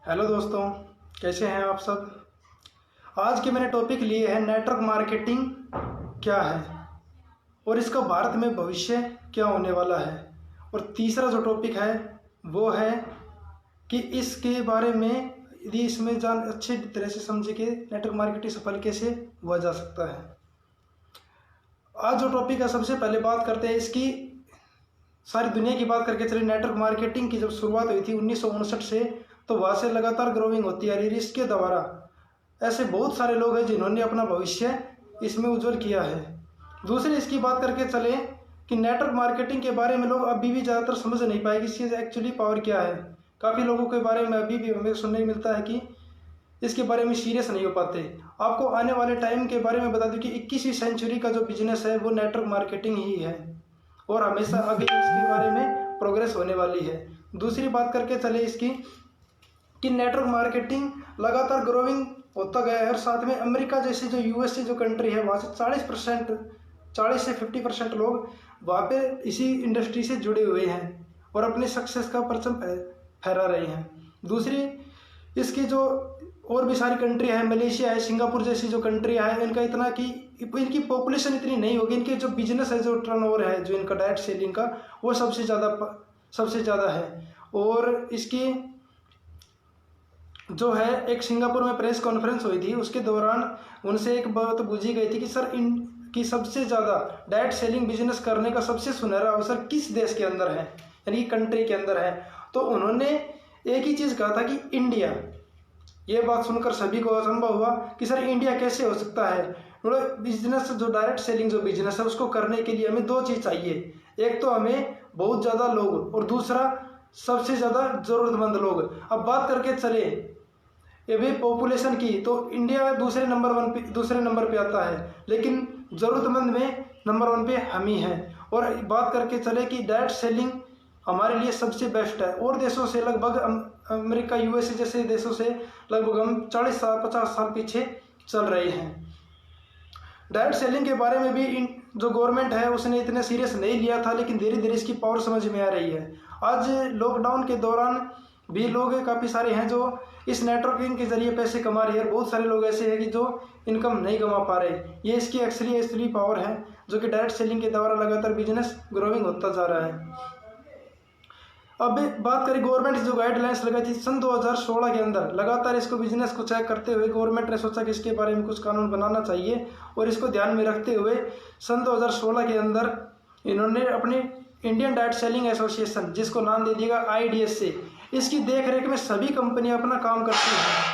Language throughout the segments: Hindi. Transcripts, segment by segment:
हेलो दोस्तों, कैसे हैं आप सब। आज के मैंने टॉपिक लिए है नेटवर्क मार्केटिंग क्या है और इसका भारत में भविष्य क्या होने वाला है। और तीसरा जो टॉपिक है वो है कि इसके बारे में यदि इसमें जान अच्छी तरह से समझे कि नेटवर्क मार्केटिंग सफल कैसे हुआ जा सकता है। आज जो टॉपिक है, सबसे पहले बात करते हैं इसकी सारी दुनिया की बात करके चले। नेटवर्क मार्केटिंग की जब शुरुआत हुई थी 1959 से, तो वहाँ से लगातार ग्रोइंग होती है। इसके द्वारा ऐसे बहुत सारे लोग हैं जिन्होंने अपना भविष्य इसमें उज्जवल किया है। दूसरी इसकी बात करके चले कि नेटवर्क मार्केटिंग के बारे में लोग अभी भी ज़्यादातर समझ नहीं पाए कि इसकी एक्चुअली पावर क्या है। काफ़ी लोगों के बारे में अभी भी हमें सुनने को मिलता है कि इसके बारे में सीरियस नहीं हो पाते। आपको आने वाले टाइम के बारे में बता दूं कि 21वीं सेंचुरी का जो बिजनेस है वो नेटवर्क मार्केटिंग ही है और हमेशा आगे इसके बारे में प्रोग्रेस होने वाली है। दूसरी बात करके चले इसकी कि नेटवर्क मार्केटिंग लगातार ग्रोइंग होता गया है और साथ में अमेरिका जैसी जो यूएसए जो कंट्री है वहाँ से 40 से 50% लोग वहाँ पे इसी इंडस्ट्री से जुड़े हुए हैं और अपने सक्सेस का परचम फहरा रहे हैं। दूसरी इसकी जो और भी सारी कंट्री है, मलेशिया है, सिंगापुर जैसी जो कंट्री है, इनका इतना कि इनकी पॉपुलेशन इतनी नहीं होगी, इनके जो बिजनेस है, जो टर्नओवर है, जो इनका डायरेक्ट सेलिंग का, वो सबसे ज़्यादा है। और इसकी जो है एक सिंगापुर में प्रेस कॉन्फ्रेंस हुई थी, उसके दौरान उनसे एक बात पूछी गई थी कि सर की सबसे ज़्यादा डायरेक्ट सेलिंग बिजनेस करने का सबसे सुनहरा अवसर किस देश के अंदर है, यानी कंट्री के अंदर है। तो उन्होंने एक ही चीज़ कहा था कि इंडिया। ये बात सुनकर सभी को असंभव हुआ कि सर इंडिया कैसे हो सकता है। बिजनेस जो डायरेक्ट सेलिंग जो बिजनेस है उसको करने के लिए हमें दो चीज़ चाहिए, एक तो हमें बहुत ज़्यादा लोग और दूसरा सबसे ज़्यादा ज़रूरतमंद लोग। अब बात करके चले ये भी पॉपुलेशन की, तो इंडिया दूसरे नंबर पे आता है, लेकिन ज़रूरतमंद में नंबर 1 पे हम ही हैं। और बात करके चले कि डायरेक्ट सेलिंग हमारे लिए सबसे बेस्ट है। और देशों से लगभग अमेरिका यूएसए जैसे देशों से लगभग हम 50 साल पीछे चल रहे हैं। डायरेक्ट सेलिंग के बारे में भी जो गवर्नमेंट है उसने इतने सीरियस नहीं लिया था, लेकिन धीरे धीरे इसकी पावर समझ में आ रही है। आज लॉकडाउन के दौरान भी लोग काफ़ी सारे हैं जो इस नेटवर्किंग के जरिए पैसे कमा रहे हैं। बहुत सारे लोग ऐसे हैं कि जो इनकम नहीं कमा पा रहे। ये इसकी एक्चुअली पावर है जो कि डायरेक्ट सेलिंग के द्वारा लगातार बिजनेस ग्रोइंग होता जा रहा है। अब बात करें गवर्नमेंट जो गाइडलाइंस लगाई थी सन 2016 के अंदर, लगातार इसको बिजनेस को चेक करते हुए गवर्नमेंट ने सोचा कि इसके बारे में कुछ कानून बनाना चाहिए। और इसको ध्यान में रखते हुए सन 2016 के अंदर इन्होंने अपनी इंडियन डायरेक्ट सेलिंग एसोसिएशन, जिसको नाम दे दिएगा IDSA, इसकी देख रेख में सभी कंपनियां अपना काम करती हैं।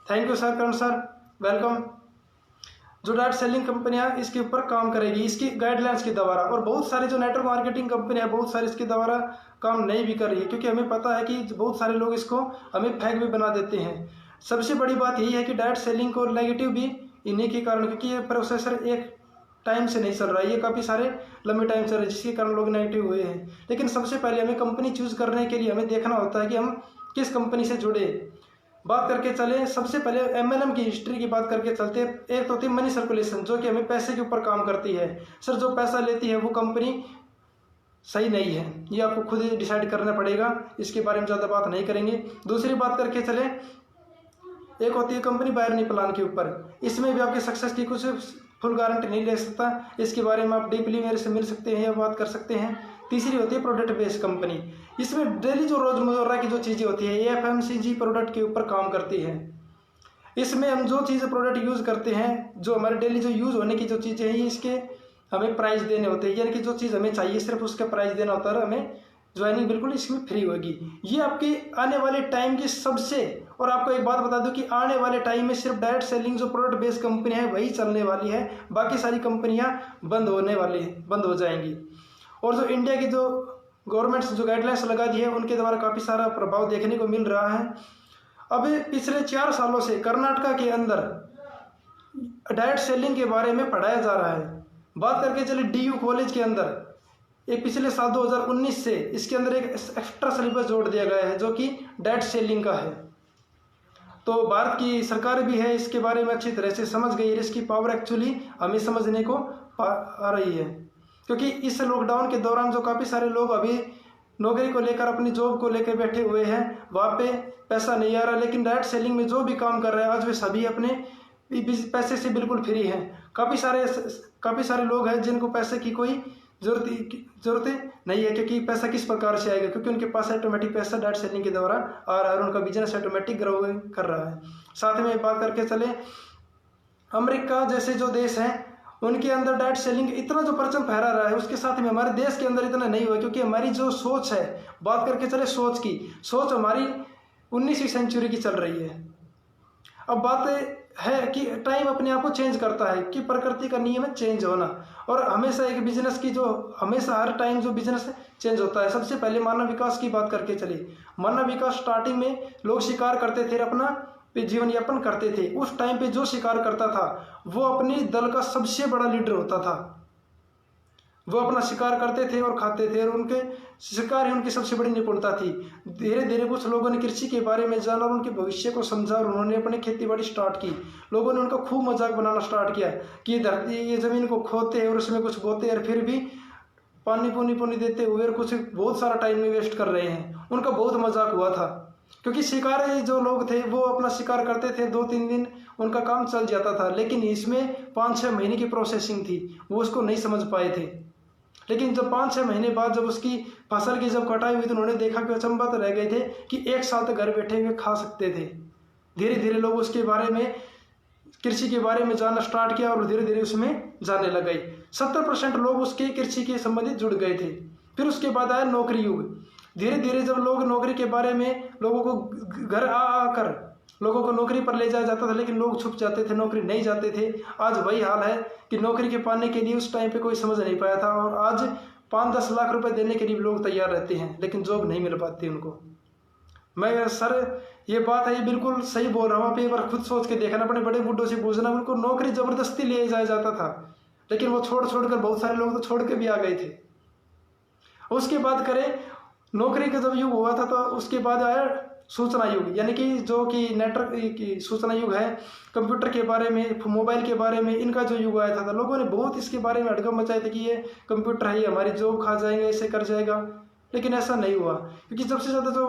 Thank you sir, Karan sir, welcome. जो डायरेक्ट सेलिंग कंपनियां इसके ऊपर काम करेगी इसकी गाइडलाइंस के द्वारा। और बहुत सारी जो नेटवर्क मार्केटिंग कंपनियां बहुत सारी इसके द्वारा काम नहीं भी कर रही है, क्योंकि हमें पता है कि बहुत सारे लोग इसको हमें फेक भी बना देते हैं। सबसे बड़ी बात यही है कि डायरेक्ट सेलिंग को नेगेटिव भी इन्हीं के कारण, क्योंकि ये प्रोसेसर एक टाइम से नहीं चल रहा है, ये काफ़ी सारे लंबे टाइम चल रहे हैं, जिसके कारण लोग नेगेटिव हुए हैं। लेकिन सबसे पहले हमें कंपनी चूज करने के लिए हमें देखना होता है कि हम किस कंपनी से जुड़े। बात करके चले सबसे पहले MLM की हिस्ट्री की बात करके चलते। एक तो होती है मनी सर्कुलेशन, जो कि हमें पैसे के ऊपर काम करती है। सर जो पैसा लेती है वो कंपनी सही नहीं है, ये आपको खुद ही डिसाइड करना पड़ेगा, इसके बारे में ज़्यादा बात नहीं करेंगे। दूसरी बात करके चले, एक होती है कंपनी बायर नहीं प्लान के ऊपर। इसमें भी आपके सक्सेस की कुछ फुल गारंटी नहीं ले सकता, इसके बारे में आप डीपली मेरे से मिल सकते हैं या बात कर सकते हैं। तीसरी होती है प्रोडक्ट बेस्ड कंपनी। इसमें डेली जो रोजमर्रा की जो चीज़ें होती है FMCG प्रोडक्ट के ऊपर काम करती है। इसमें हम जो चीज़ें प्रोडक्ट यूज़ करते हैं, जो हमारे डेली जो यूज़ होने की जो चीज़ें हैं, इसके हमें प्राइस देने होते हैं, यानी कि जो चीज़ हमें चाहिए सिर्फ उसका प्राइस देना होता है। हमें ज्वाइनिंग बिल्कुल इसमें फ्री होगी। ये आपके आने वाले टाइम की सबसे, और आपको एक बात बता दूं कि आने वाले टाइम में सिर्फ डायरेक्ट सेलिंग जो प्रोडक्ट बेस्ड कंपनी है वही चलने वाली है, बाकी सारी कंपनियां बंद हो जाएंगी। और जो इंडिया की जो गवर्नमेंट जो गाइडलाइंस लगा दी है उनके द्वारा काफ़ी सारा प्रभाव देखने को मिल रहा है। अब पिछले 4 सालों से कर्नाटका के अंदर डायरेक्ट सेलिंग के बारे में पढ़ाया जा रहा है। बात करके चले DU कॉलेज के अंदर एक पिछले साल 2019 से इसके अंदर एक एक्स्ट्रा सिलेबस जोड़ दिया गया है जो कि डायरेक्ट सेलिंग का है। तो भारत की सरकार भी है इसके बारे में अच्छी तरह से समझ गई है। इसकी पावर एक्चुअली हमें समझने को आ रही है, क्योंकि इस लॉकडाउन के दौरान जो काफ़ी सारे लोग अभी नौकरी को लेकर, अपनी जॉब को लेकर बैठे हुए हैं, वहाँ पे पैसा नहीं आ रहा, लेकिन डायरेक्ट सेलिंग में जो भी काम कर रहे हैं आज वे सभी अपने पैसे से बिल्कुल फ्री हैं। काफ़ी सारे लोग हैं जिनको पैसे की कोई ज़रूरत नहीं है, क्योंकि पैसा किस प्रकार से आएगा, क्योंकि उनके पास ऑटोमेटिक पैसा डायरेक्ट सेलिंग के द्वारा आ रहा है और उनका बिजनेस ऑटोमेटिक ग्रो कर रहा है। साथ में बात करके चले, अमेरिका जैसे जो देश हैं उनके अंदर डायरेक्ट सेलिंग इतना जो परचम फहरा रहा है, उसके साथ में हमारे देश के अंदर इतना नहीं हुआ, क्योंकि हमारी जो सोच है, बात करके चले सोच की, सोच हमारी 19वीं सेंचुरी की चल रही है। अब बात है कि टाइम अपने आप को चेंज करता है, कि प्रकृति का नियम है चेंज होना, और हमेशा एक बिजनेस की जो हमेशा हर टाइम जो बिजनेस चेंज होता है। सबसे पहले मानव विकास की बात करके चले, मानव विकास स्टार्टिंग में लोग शिकार करते थे, अपना जीवन यापन करते थे। उस टाइम पे जो शिकार करता था वो अपनी दल का सबसे बड़ा लीडर होता था, वो अपना शिकार करते थे और खाते थे, और उनके शिकार ही उनकी सबसे बड़ी निपुणता थी। धीरे धीरे कुछ लोगों ने कृषि के बारे में जाना और उनके भविष्य को समझा, और उन्होंने अपनी खेती बाड़ी स्टार्ट की। लोगों ने उनका खूब मजाक बनाना स्टार्ट किया कि ये धरती, ये ज़मीन को खोदते हैं और उसमें कुछ बोते हैं और फिर भी पानी पुनी देते हुए और कुछ बहुत सारा टाइम में वेस्ट कर रहे हैं। उनका बहुत मजाक हुआ था, क्योंकि शिकार जो लोग थे वो अपना शिकार करते थे, 2-3 दिन उनका काम चल जाता था, लेकिन इसमें 5-6 महीने की प्रोसेसिंग थी, वो उसको नहीं समझ पाए थे। लेकिन जब 5-6 महीने बाद जब उसकी फसल की जब कटाई हुई तो उन्होंने देखा कि अचंभा तो रह गए थे कि 1 साल तक घर बैठे हुए खा सकते थे। धीरे धीरे लोग उसके बारे में, कृषि के बारे में जानना स्टार्ट किया और धीरे धीरे उसमें जाने लग गए। 70% लोग उसके कृषि के संबंधित जुड़ गए थे। फिर उसके बाद आया नौकरी युग। धीरे धीरे जब लोग नौकरी के बारे में, लोगों को घर आकर लोगों को नौकरी पर ले जाया जाता था, लेकिन लोग छुप जाते थे, नौकरी नहीं जाते थे। आज वही हाल है कि नौकरी के पाने के लिए उस टाइम पे कोई समझ नहीं पाया था, और आज 5-10 लाख रुपए देने के लिए लोग तैयार रहते हैं, लेकिन जॉब नहीं मिल पाती उनको। मैं सर ये बात है, ये बिल्कुल सही बोल रहा हूँ। आप एक बार खुद सोच के देखना, अपने बड़े बुड्ढों से पूछना, उनको नौकरी ज़बरदस्ती ले जाया जाता था, लेकिन वो छोड़ कर बहुत सारे लोग तो छोड़ के भी आ गए थे। उसके बाद करें, नौकरी का जब युग हुआ था तो उसके बाद आया सूचना युग, यानी कि जो कि नेटवर्क की सूचना युग है, कंप्यूटर के बारे में, मोबाइल के बारे में, इनका जो युग आया था लोगों ने बहुत इसके बारे में हड़कंप मचाए थे कि ये कंप्यूटर है, ये हमारी जॉब खा जाएगा, ऐसे कर जाएगा। लेकिन ऐसा नहीं हुआ, क्योंकि सबसे ज़्यादा जो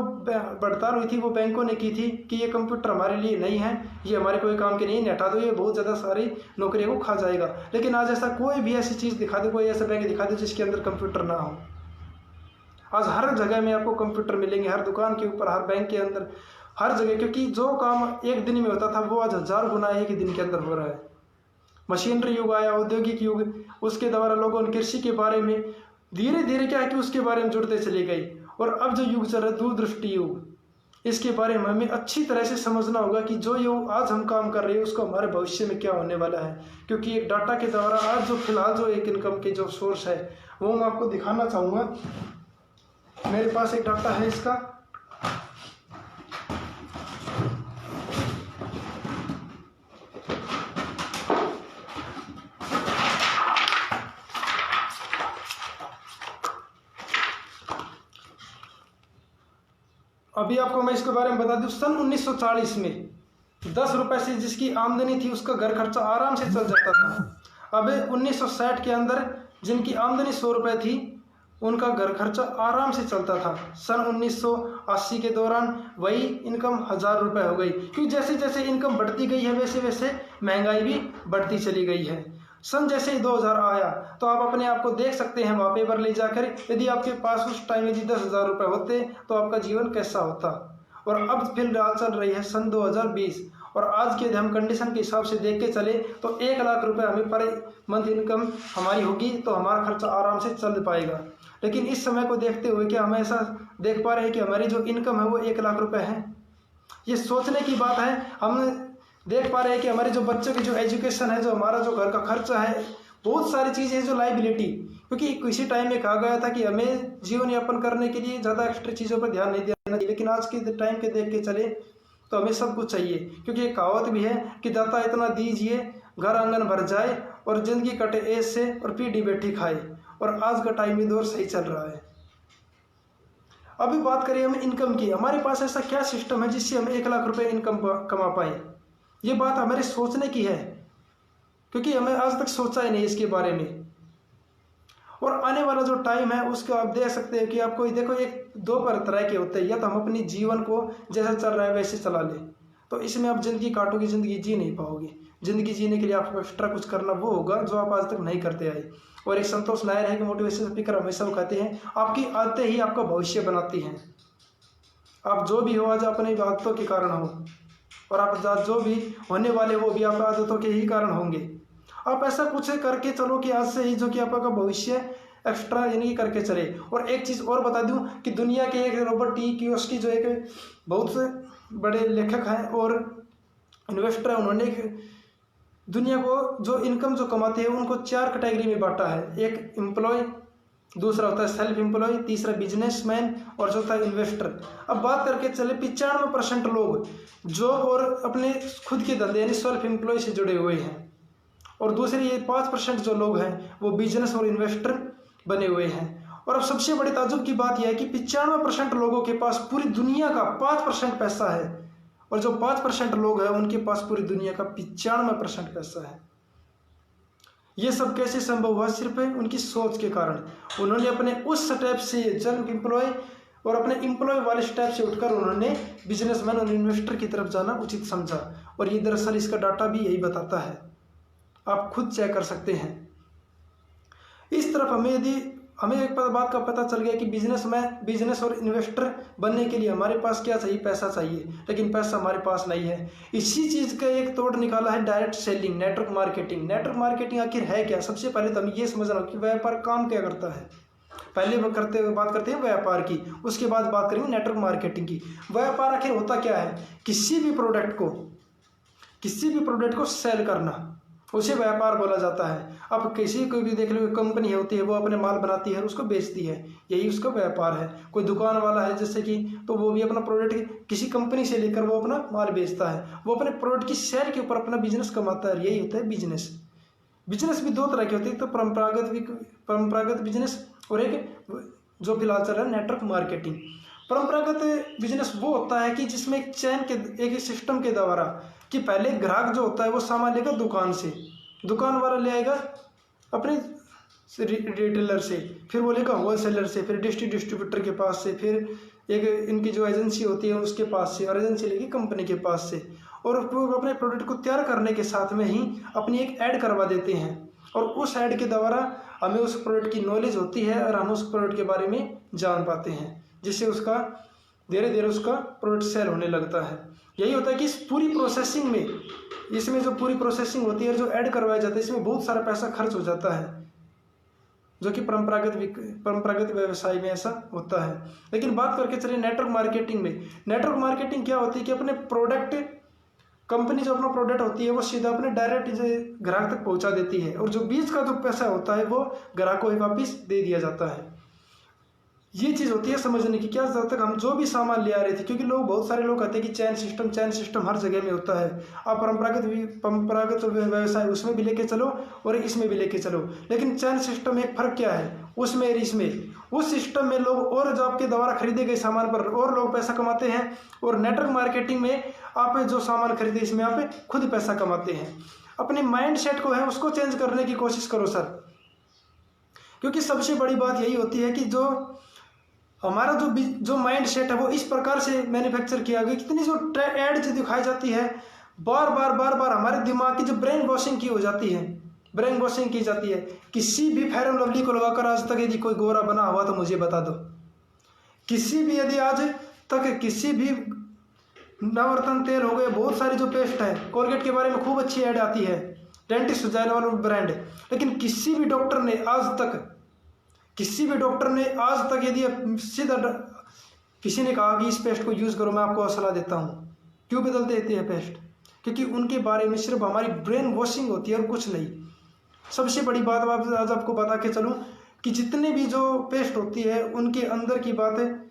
बढ़तार हुई थी वो बैंकों ने की थी कि ये कंप्यूटर हमारे लिए नहीं है, ये हमारे कोई काम के नहीं, हटा दो, ये बहुत ज़्यादा सारी नौकरियों को खा जाएगा। लेकिन आज ऐसा कोई भी ऐसी चीज़ दिखा दो, कोई ऐसा बैंक दिखा दो जिसके अंदर कंप्यूटर ना हो। आज हर जगह में आपको कंप्यूटर मिलेंगे, हर दुकान के ऊपर, हर बैंक के अंदर, हर जगह, क्योंकि जो काम एक दिन में होता था वो आज 1000 गुना एक ही दिन के अंदर हो रहा है। मशीनरी युग आया, औद्योगिक युग, उसके द्वारा लोगों ने कृषि के बारे में धीरे धीरे क्या है कि उसके बारे में जुड़ते चले गए। और अब जो युग चल रहा है दूरदृष्टि युग, इसके बारे में हमें अच्छी तरह से समझना होगा कि जो युग आज हम काम कर रहे हैं उसको हमारे भविष्य में क्या होने वाला है। क्योंकि एक डाटा के द्वारा आज जो फिलहाल जो एक इनकम के जो सोर्स है वो मैं आपको दिखाना चाहूँगा। मेरे पास एक डाटा है इसका, अभी आपको मैं इसके बारे में बता दूं। सन 1940 में 10 रुपए से जिसकी आमदनी थी उसका घर खर्चा आराम से चल जाता था। अब 1960 के अंदर जिनकी आमदनी 100 रुपए थी उनका घर खर्चा आराम से चलता था। सन 1980 के दौरान वही इनकम 1000 रुपये हो गई, क्योंकि जैसे जैसे इनकम बढ़ती गई है वैसे वैसे महंगाई भी बढ़ती चली गई है। सन जैसे ही 2000 आया तो आप अपने आप को देख सकते हैं वहाँ पेपर ले जाकर, यदि आपके पास उस टाइम यदि 10,000 रुपये होते तो आपका जीवन कैसा होता। और अब फिलहाल चल रही है सन 2020, और आज के हम कंडीशन के हिसाब से देख के चले तो 1 लाख रुपए हमें पर मंथ इनकम हमारी होगी तो हमारा खर्चा आराम से चल पाएगा। लेकिन इस समय को देखते हुए क्या हम ऐसा देख पा रहे हैं कि हमारी जो इनकम है वो 1 लाख रुपए है? ये सोचने की बात है। हम देख पा रहे हैं कि हमारे जो बच्चों की जो एजुकेशन है, जो हमारा जो घर का खर्चा है, बहुत सारी चीज़ें जो लाइबिलिटी, क्योंकि किसी टाइम में कहा गया था कि हमें जीवन यापन करने के लिए ज़्यादा एक्स्ट्रा चीज़ों पर ध्यान नहीं देना चाहिए, लेकिन आज के टाइम के देख के चले तो हमें सब कुछ चाहिए। क्योंकि एक कहावत भी है कि दाता इतना दीजिए घर आंगन भर जाए और ज़िंदगी कटे ऐश से और पीढ़ी बैठी खाए। और आज का टाइम भी दौर सही चल रहा है। अभी बात करें हम इनकम की, हमारे पास ऐसा क्या सिस्टम है जिससे हम 1 लाख रुपए इनकम कमा पाए? ये बात हमारे सोचने की है, क्योंकि हमें आज तक सोचा ही नहीं इसके बारे में। और आने वाला जो टाइम है उसको आप देख सकते हैं कि आपको देखो एक दो तरह के होते हैं, या तो हम अपनी जीवन को जैसा चल रहा है वैसे चला लें, तो इसमें आप ज़िंदगी काटोगे, ज़िंदगी जी नहीं पाओगे। ज़िंदगी जीने के लिए आपको एक्स्ट्रा कुछ करना वो होगा जो आप आज तक नहीं करते आए। और एक संतोष नायर है कि मोटिवेशन स्पीकर हमेशा वो कहते हैं, आपकी आदतें ही आपका भविष्य बनाती हैं। आप जो भी हो आज अपनी आदतों के कारण हो, और आप जो भी होने वाले वो भी आप आदतों के ही कारण होंगे। आप ऐसा कुछ करके चलो कि आज से ही जो कि आपका भविष्य एक्स्ट्रा यानी कि करके चले। और एक चीज़ और बता दूं कि दुनिया के एक रॉबर्ट टी कियोसाकी जो एक बहुत से बड़े लेखक हैं और इन्वेस्टर हैं, उन्होंने एक दुनिया को जो इनकम जो कमाते हैं उनको 4 कैटेगरी में बांटा है। एक एम्प्लॉय, दूसरा होता है सेल्फ एम्प्लॉय, तीसरा बिजनेसमैन और चौथा इन्वेस्टर। अब बात करके चले 95% लोग जॉब और अपने खुद के धंधे यानी सेल्फ एम्प्लॉय से जुड़े हुए हैं, और दूसरे ये 5% जो लोग हैं वो बिजनेस और इन्वेस्टर बने हुए हैं। और अब सबसे बड़ी ताज्जुब की बात यह है कि 95% लोगों के पास पूरी दुनिया का 5% पैसा है, और जो 5% लोग हैं उनके पास पूरी दुनिया का 95% पैसा है। ये सब कैसे संभव हुआ? सिर्फ उनकी सोच के कारण। उन्होंने अपने उस स्टेप से सेल्फ एम्प्लॉय और अपने एम्प्लॉय वाले स्टेप से उठकर उन्होंने बिजनेसमैन और इन्वेस्टर की तरफ जाना उचित समझा। और ये दरअसल इसका डाटा भी यही बताता है, आप खुद चेक कर सकते हैं। इस तरफ हमें एक बात का पता चल गया कि बिजनेस और इन्वेस्टर बनने के लिए हमारे पास क्या चाहिए? पैसा चाहिए, लेकिन पैसा हमारे पास नहीं है। इसी चीज़ का एक तोड़ निकाला है direct selling, network marketing. Network marketing आखिर है क्या? सबसे पहले तो हमें ये समझना कि व्यापार काम क्या करता है। पहले बात करते हैं व्यापार की, उसके बाद बात करेंगे नेटवर्क मार्केटिंग की। व्यापार आखिर होता क्या है? किसी भी प्रोडक्ट को सेल करना, उसे व्यापार बोला जाता है। अब किसी को भी देख लो, कंपनी होती है वो अपने माल बनाती है, उसको बेचती है, यही उसका व्यापार है। कोई दुकान वाला है जैसे कि, तो वो भी अपना प्रोडक्ट किसी कंपनी से लेकर वो अपना माल बेचता है, वो अपने प्रोडक्ट की सेल के ऊपर अपना बिजनेस कमाता है, यही होता है बिजनेस। बिजनेस भी 2 तरह के होते हैं, तो परंपरागत बिजनेस और एक जो फिलहाल चल रहा है नेटवर्क मार्केटिंग। परंपरागत बिजनेस वो होता है कि जिसमें एक सिस्टम के द्वारा कि पहले ग्राहक जो होता है वो सामान लेकर दुकान से, दुकान वाला ले आएगा अपने रिटेलर से, फिर वो लेगा होलसेलर से, फिर डिस्ट्रीब्यूटर के पास से, फिर एक इनकी जो एजेंसी होती है उसके पास से, और एजेंसी लेगी कंपनी के पास से। और वो अपने प्रोडक्ट को तैयार करने के साथ में ही अपनी एक ऐड करवा देते हैं, और उस ऐड के द्वारा हमें उस प्रोडक्ट की नॉलेज होती है और हम उस प्रोडक्ट के बारे में जान पाते हैं, जिससे उसका धीरे धीरे उसका प्रोडक्ट सेल होने लगता है। यही होता है कि इस पूरी प्रोसेसिंग में, इसमें जो पूरी प्रोसेसिंग होती है, जो ऐड करवाया जाता है, इसमें बहुत सारा पैसा खर्च हो जाता है, जो कि परंपरागत व्यवसाय में ऐसा होता है। लेकिन बात करके चलिए नेटवर्क मार्केटिंग में। नेटवर्क मार्केटिंग क्या होती है कि अपने प्रोडक्ट, कंपनी जो अपना प्रोडक्ट होती है वो सीधा अपने डायरेक्ट ग्राहक तक पहुंचा देती है, और जो बीच का जो पैसा होता है वो ग्राहक को ही वापिस दे दिया जाता है। ये चीज़ होती है समझने की। क्या जब तक हम जो भी सामान ले आ रहे थे, क्योंकि बहुत सारे लोग कहते हैं कि चैन सिस्टम हर जगह में होता है। आप परंपरागत व्यवसाय उसमें भी लेके चलो और इसमें भी लेके चलो, लेकिन चैन सिस्टम में एक फ़र्क क्या है उसमें और इसमें? उस सिस्टम में लोग और जो आपके द्वारा खरीदे गए सामान पर और लोग पैसा कमाते हैं, और नेटवर्क मार्केटिंग में आप जो सामान खरीदे इसमें आप खुद पैसा कमाते हैं। अपने माइंड सेट को है उसको चेंज करने की कोशिश करो सर, क्योंकि सबसे बड़ी बात यही होती है कि जो हमारा जो माइंड सेट है वो इस प्रकार से मैन्युफैक्चर किया गया। कितनी जो एड जो दिखाई जाती है, बार बार हमारे दिमाग की जो ब्रेन वॉशिंग की जाती है। किसी भी फेयर एंड लवली को लगाकर आज तक यदि कोई गोरा बना हुआ तो मुझे बता दो। किसी भी यदि आज तक किसी भी नवरत्न तेल हो गए, बहुत सारी जो पेस्ट है, कोलगेट के बारे में खूब अच्छी ऐड आती है, डेंटिस्ट सुजाइनोल ब्रांड, लेकिन किसी भी डॉक्टर ने आज तक यदि सीधा किसी ने कहा कि इस पेस्ट को यूज़ करो, मैं आपको सलाह देता हूँ, क्यों बदल देती है पेस्ट? क्योंकि उनके बारे में सिर्फ हमारी ब्रेन वॉशिंग होती है और कुछ नहीं। सबसे बड़ी बात आज आपको बता के चलूँ कि जितने भी जो पेस्ट होती है उनके अंदर की बात है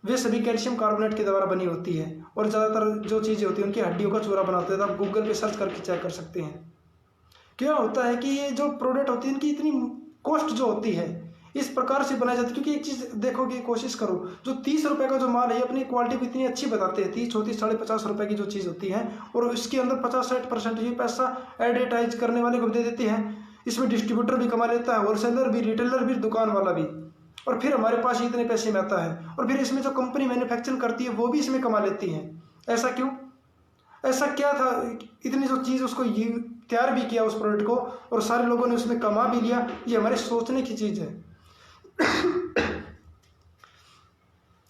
वे सभी कैल्शियम कार्बोनेट के द्वारा बनी होती है, और ज़्यादातर जो चीज़ें होती हैं उनकी हड्डियों का चूरा बनाते हैं। तो आप गूगल पे सर्च करके चेक कर सकते हैं। क्या होता है कि ये जो प्रोडक्ट होती है इनकी इतनी कॉस्ट जो होती है इस प्रकार से बनाई जाती है, क्योंकि एक चीज़ देखोगे, कोशिश करो, जो 30 रुपये का जो माल है अपनी क्वालिटी को इतनी अच्छी बताते हैं, 30, 34, 50 रुपये की जो चीज़ होती है, और इसके अंदर 50-60% ये पैसा एडवर्टाइज करने वाले को दे देते हैं। इसमें डिस्ट्रीब्यूटर भी कमा लेता है, होलसेलर भी, रिटेलर भी, दुकान वाला भी, और फिर हमारे पास इतने पैसे में आता है, और फिर इसमें जो कंपनी मैन्युफैक्चरिंग करती है वो भी इसमें कमा लेती है। ऐसा क्यों? ऐसा क्या था? इतनी जो चीज़ उसको तैयार भी किया उस प्रोडक्ट को, और सारे लोगों ने उसमें कमा भी लिया। ये हमारे सोचने की चीज़ है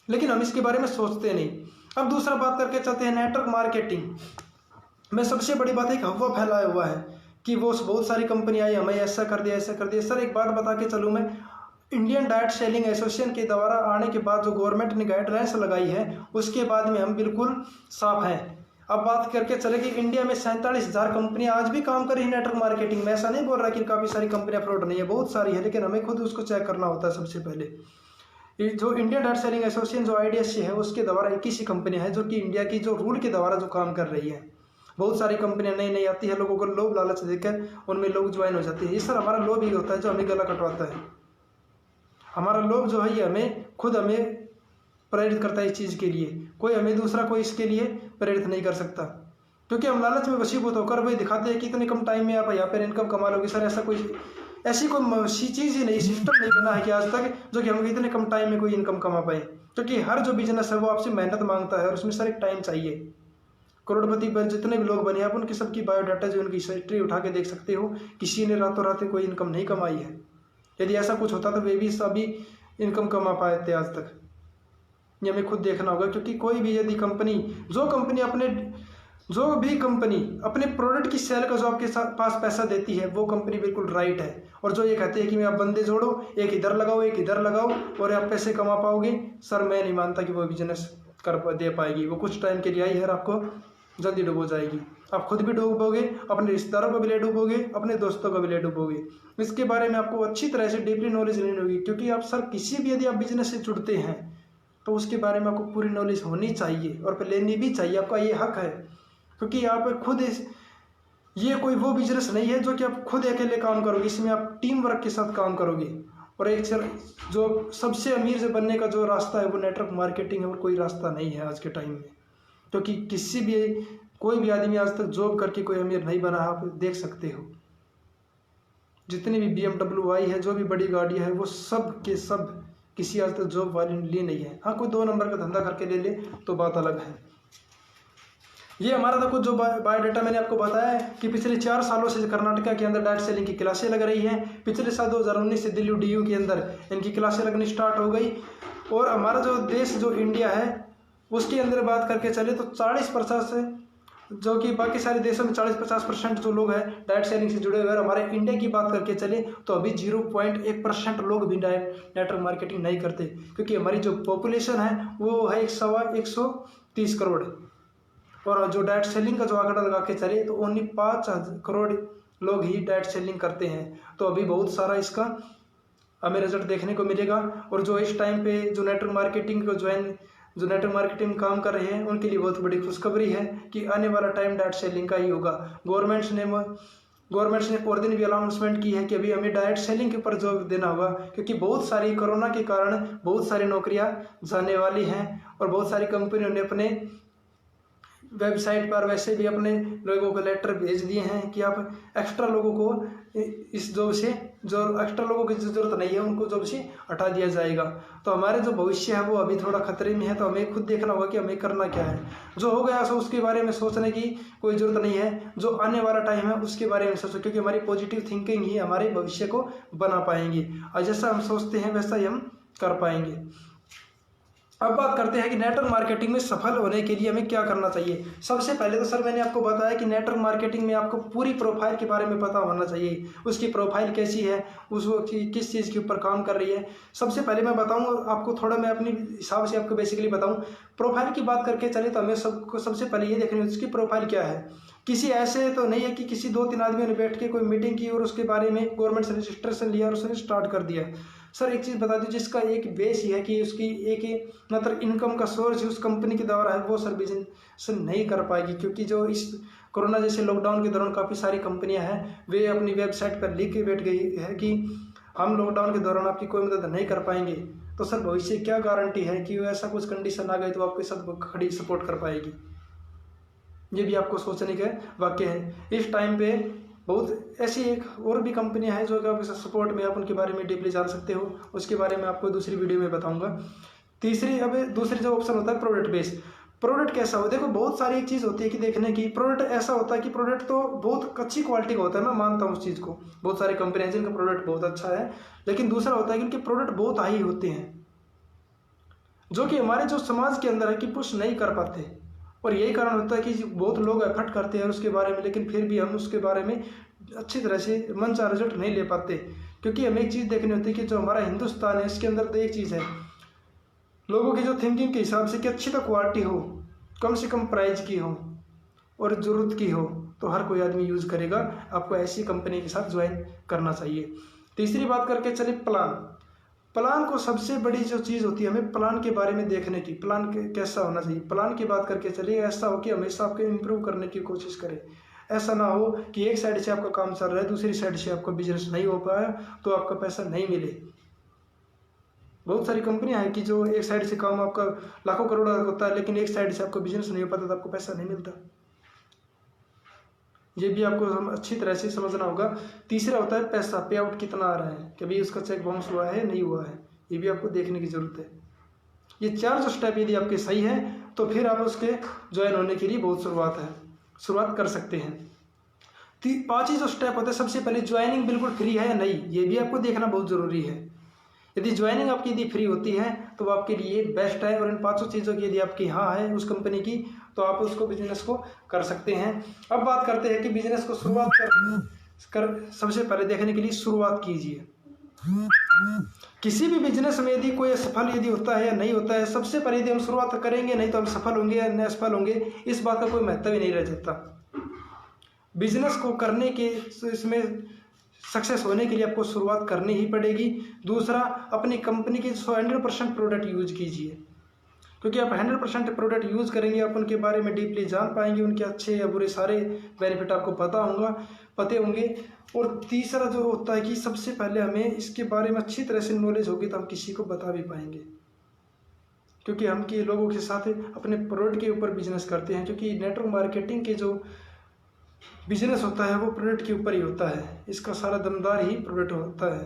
लेकिन हम इसके बारे में सोचते नहीं। अब दूसरा बात करके चलते हैं नेटवर्क मार्केटिंग में। सबसे बड़ी बात है कि अफवाह फैलाया हुआ है कि वो बहुत सारी कंपनी आई, हमें ऐसा कर दिया, ऐसा कर दिया। सर एक बात बता के चलूँ मैं, इंडियन डायरेक्ट सेलिंग एसोसिएशन के द्वारा आने के बाद जो गवर्नमेंट ने गाइडलाइंस लगाई है उसके बाद में हम बिल्कुल साफ हैं। अब बात करके चले कि इंडिया में 47,000 कंपनियां आज भी काम कर रही है नेटवर्क मार्केटिंग में। ऐसा नहीं बोल रहा कि काफ़ी सारी कंपनियां फ्रॉड नहीं है, बहुत सारी है, लेकिन हमें खुद उसको चेक करना होता है। सबसे पहले जो इंडियन डायरेक्ट सेलिंग एसोसिएशन जो IDSC है उसके द्वारा 21 कंपनियां हैं जो कि इंडिया की जो रूल के द्वारा जो काम कर रही है। बहुत सारी कंपनियां नई नई आती है, लोगों को लोभ लालच देकर उनमें लोग ज्वाइन हो जाते हैं। ये सर हमारा लोभ ही होता है जो हमें गला कटवाता है। हमारा लोभ जो है ये हमें प्रेरित करता है इस चीज़ के लिए। कोई हमें दूसरा कोई इसके लिए प्रेरित नहीं कर सकता, क्योंकि हम लालच में वशीभूत होकर वही दिखाते हैं कि इतने कम टाइम में आप यहाँ पर इनकम कमा लोगे। सर ऐसी कोई चीज़ ही नहीं, सिस्टम नहीं बना है कि आज तक जो कि हम इतने कम टाइम में कोई इनकम कमा पाए। क्योंकि हर जो बिजनेस है वो आपसे मेहनत मांगता है और उसमें सर एक टाइम चाहिए। करोड़पति पर जितने भी लोग बने आप उनकी सबकी बायोडाटा जो उनकी हिस्ट्री उठा के देख सकते हो, किसी ने रातों रात कोई इनकम नहीं कमाई है। यदि ऐसा कुछ होता तो वे भी सभी इनकम कमा पाए थे आज तक। ये हमें खुद देखना होगा, क्योंकि कोई भी यदि जो भी कंपनी अपने प्रोडक्ट की सेल का जो आपके पास पैसा देती है वो कंपनी बिल्कुल राइट है। और जो ये कहते हैं कि आप बंदे जोड़ो, एक इधर लगाओ एक इधर लगाओ और आप पैसे कमा पाओगे, सर मैं नहीं मानता कि वो बिजनेस कर दे पाएगी। वो कुछ टाइम के लिए आई है और आपको जल्दी डूबो जाएगी। आप खुद भी डूबोगे, अपने रिश्तेदारों को भी ले डूबोगे, अपने दोस्तों को भी ले डूबोगे। इसके बारे में आपको अच्छी तरह से डीपली नॉलेज लेनी होगी, क्योंकि आप सर किसी भी यदि आप बिजनेस से जुड़ते हैं तो उसके बारे में आपको पूरी नॉलेज होनी चाहिए और लेनी भी चाहिए। आपका ये हक है, क्योंकि आप खुद ये कोई वो बिजनेस नहीं है जो कि आप खुद अकेले काम करोगे। इसमें आप टीम वर्क के साथ काम करोगे। और एक सर जो सबसे अमीर से बनने का जो रास्ता है वो नेटवर्क मार्केटिंग है और कोई रास्ता नहीं है आज के टाइम में। क्योंकि कोई भी आदमी आज तक जॉब करके कोई अमीर नहीं बना, आप देख सकते हो। जितनी भी BMW आई है, जो भी बड़ी गाड़ियाँ है, वो सब के सब किसी आज तक जॉब वाले लिए नहीं है। हाँ, कोई 2 नंबर का धंधा करके ले ले तो बात अलग है। ये हमारा था कुछ जो बायोडाटा मैंने आपको बताया है कि पिछले 4 सालों से कर्नाटका के अंदर डायरेक्ट सेलिंग की क्लासें लग रही हैं। पिछले साल 2019 से दिल्ली DU के अंदर इनकी क्लासें लगनी स्टार्ट हो गई। और हमारा जो देश जो इंडिया है उसके अंदर बात करके चले तो 40% जो कि बाकी सारे देशों में 40-50% जो लोग हैं डायरेक्ट सेलिंग से जुड़े हुए हैं। हमारे इंडिया की बात करके चले तो अभी 0.1% लोग भी डायरेक्ट नेटवर्क मार्केटिंग नहीं करते, क्योंकि हमारी जो पॉपुलेशन है वो है 130 करोड़। और जो डायरेक्ट सेलिंग का जो आंकड़ा लगा के चले तो ओनली 5 करोड़ लोग ही डायरेक्ट सेलिंग करते हैं। तो अभी बहुत सारा इसका हमें रिजल्ट देखने को मिलेगा। और जो इस टाइम पे जो नेटवर्क मार्केटिंग काम कर रहे हैं उनके लिए बहुत बड़ी खुशखबरी है कि आने वाला टाइम डायरेक्ट सेलिंग का ही होगा। गवर्नमेंट्स ने और दिन भी अनाउंसमेंट की है कि अभी हमें डायरेक्ट सेलिंग के ऊपर जोर देना होगा, क्योंकि बहुत सारी कोरोना के कारण बहुत सारी नौकरियां जाने वाली हैं। और बहुत सारी कंपनियों ने अपने वेबसाइट पर वैसे भी अपने लोगों को लेटर भेज दिए हैं कि आप एक्स्ट्रा लोगों को इस जॉब से जो एक्स्ट्रा लोगों की ज़रूरत नहीं है उनको जॉब से हटा दिया जाएगा। तो हमारे जो भविष्य है वो अभी थोड़ा खतरे में है। तो हमें खुद देखना होगा कि हमें करना क्या है। जो हो गया सो उसके बारे में सोचने की कोई ज़रूरत नहीं है। जो आने वाला टाइम है उसके बारे में सोचो, क्योंकि हमारी पॉजिटिव थिंकिंग ही हमारे भविष्य को बना पाएंगे और जैसा हम सोचते हैं वैसा ही हम कर पाएंगे। अब बात करते हैं कि नेटवर्क मार्केटिंग में सफल होने के लिए हमें क्या करना चाहिए। सबसे पहले तो सर मैंने आपको बताया कि नेटवर्क मार्केटिंग में आपको पूरी प्रोफाइल के बारे में पता होना चाहिए। उसकी प्रोफाइल कैसी है, उसको किस चीज़ के ऊपर काम कर रही है। सबसे पहले मैं बताऊँ आपको, थोड़ा मैं अपनी हिसाब से आपको बेसिकली बताऊँ। प्रोफाइल की बात करके चले तो हमें सबसे पहले ये देखनी है उसकी प्रोफाइल क्या है। किसी ऐसे तो नहीं है कि किसी 2-3 आदमियों ने बैठ के कोई मीटिंग की और उसके बारे में गवर्नमेंट से रजिस्ट्रेशन लिया और उसने स्टार्ट कर दिया। सर एक चीज़ बता दूं, जिसका एक बेस ही है कि उसकी एक मतलब इनकम का सोर्स उस कंपनी के द्वारा है, वो सर बिजनेस नहीं कर पाएगी। क्योंकि जो इस कोरोना जैसे लॉकडाउन के दौरान काफ़ी सारी कंपनियां हैं वे अपनी वेबसाइट पर लिख के बैठ गई है कि हम लॉकडाउन के दौरान आपकी कोई मदद नहीं कर पाएंगे। तो सर भविष्य क्या गारंटी है कि ऐसा कुछ कंडीशन आ गई तो आपके साथ खड़ी सपोर्ट कर पाएगी। ये भी आपको सोचने का वाक्य है। इस टाइम पे बहुत ऐसी एक और भी कंपनियां हैं जो कि आपके साथ सपोर्ट में, आप उनके बारे में डीपली जान सकते हो, उसके बारे में आपको दूसरी वीडियो में बताऊंगा। दूसरी जो ऑप्शन होता है प्रोडक्ट बेस। प्रोडक्ट कैसा हो, देखो बहुत सारी एक चीज़ होती है कि देखने की, प्रोडक्ट ऐसा होता है कि प्रोडक्ट तो बहुत अच्छी क्वालिटी का होता है, मैं मानता हूँ उस चीज़ को, बहुत सारे कंपनी हैं जिनका प्रोडक्ट बहुत अच्छा है, लेकिन दूसरा होता है कि उनके प्रोडक्ट बहुत हाई होते हैं जो कि हमारे जो समाज के अंदर है कि पुश नहीं कर पाते, और यही कारण होता है कि बहुत लोग एफर्ट करते हैं उसके बारे में, लेकिन फिर भी हम उसके बारे में अच्छी तरह से मनचाहा रिजल्ट नहीं ले पाते। क्योंकि हमें एक चीज़ देखनी होती है कि जो हमारा हिंदुस्तान है इसके अंदर तो एक चीज़ है, लोगों की जो थिंकिंग के हिसाब से कि अच्छी तो क्वालिटी हो, कम से कम प्राइस की हो और ज़रूरत की हो, तो हर कोई आदमी यूज़ करेगा। आपको ऐसी कंपनी के साथ ज्वाइन करना चाहिए। तीसरी बात करके चले प्लान को सबसे बड़ी जो चीज़ होती है हमें प्लान के बारे में देखने की, प्लान कैसा होना चाहिए। प्लान की बात करके चलिए, ऐसा हो कि हमेशा आपको इम्प्रूव करने की कोशिश करें। ऐसा ना हो कि एक साइड से आपका काम चल रहा है, दूसरी साइड से आपका बिजनेस नहीं हो पाया तो आपका पैसा नहीं मिले। बहुत सारी कंपनियां हैं कि जो एक साइड से काम आपका लाखों करोड़ होता है, लेकिन एक साइड से आपका बिजनेस नहीं हो पाता तो आपको पैसा नहीं मिलता। ये भी आपको अच्छी तरह से समझना होगा। तीसरा होता है पैसा, पे आउट कितना आ रहा है, कभी उसका चेक बाउंस हुआ है नहीं हुआ है, ये भी आपको देखने की जरूरत है। ये 4 जो स्टेप यदि आपके सही है तो फिर आप उसके ज्वाइन होने के लिए बहुत शुरुआत कर सकते हैं। 5 ही जो स्टेप होते हैं, सबसे पहले ज्वाइनिंग बिल्कुल फ्री है या नहीं, ये भी आपको देखना बहुत ज़रूरी है। यदि ज्वाइनिंग आपकी यदि फ्री होती है तो वो आपके लिए बेस्ट है, और इन 5 चीज़ों की यदि आपकी हाँ है उस कंपनी की तो आप उसको बिजनेस को कर सकते हैं। अब बात करते हैं कि बिजनेस को शुरुआत कर सबसे पहले देखने के लिए शुरुआत कीजिए। किसी भी बिजनेस में यदि कोई सफल यदि होता है या नहीं होता है, सबसे पहले यदि हम शुरुआत करेंगे नहीं तो हम सफल होंगे या असफल होंगे, इस बात का कोई महत्व ही नहीं रह जाता। बिजनेस को करने के इसमें सक्सेस होने के लिए आपको शुरुआत करनी ही पड़ेगी। दूसरा, अपनी कंपनी के 100% प्रोडक्ट यूज कीजिए, क्योंकि आप 100% प्रोडक्ट यूज़ करेंगे, आप उनके बारे में डीपली जान पाएंगे, उनके अच्छे या बुरे सारे बेनिफिट आपको पते होंगे। और तीसरा जो होता है कि सबसे पहले हमें इसके बारे में अच्छी तरह से नॉलेज होगी तो हम किसी को बता भी पाएंगे, क्योंकि हम के लोगों के साथ अपने प्रोडक्ट के ऊपर बिजनेस करते हैं। क्योंकि नेटवर्क मार्केटिंग के जो बिजनेस होता है वो प्रोडक्ट के ऊपर ही होता है, इसका सारा दमदार ही प्रोडक्ट होता है।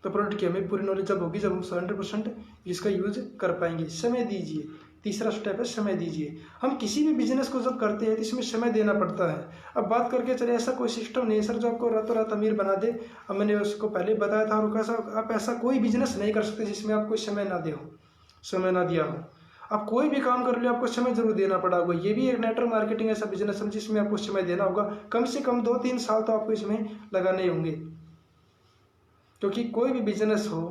तो प्रोडक्ट की हमें पूरी नॉलेज जब होगी जब हम 100% इसका यूज कर पाएंगे। समय दीजिए, तीसरा स्टेप है समय दीजिए। हम किसी भी बिजनेस को जब करते हैं तो इसमें समय देना पड़ता है। अब बात करके चले, ऐसा कोई सिस्टम नहीं है सर जो आपको रातों रात अमीर बना दे। अब मैंने उसको पहले बताया था, और आप ऐसा कोई बिजनेस नहीं कर सकते जिसमें आपको समय ना दिया हो। आप कोई भी काम कर लो आपको समय जरूर देना पड़ा होगा। ये भी एक नेटवर्क मार्केटिंग ऐसा बिजनेस है जिसमें आपको समय देना होगा, कम से कम 2-3 साल तो आपको इसमें लगाने होंगे। क्योंकि कोई भी बिजनेस हो,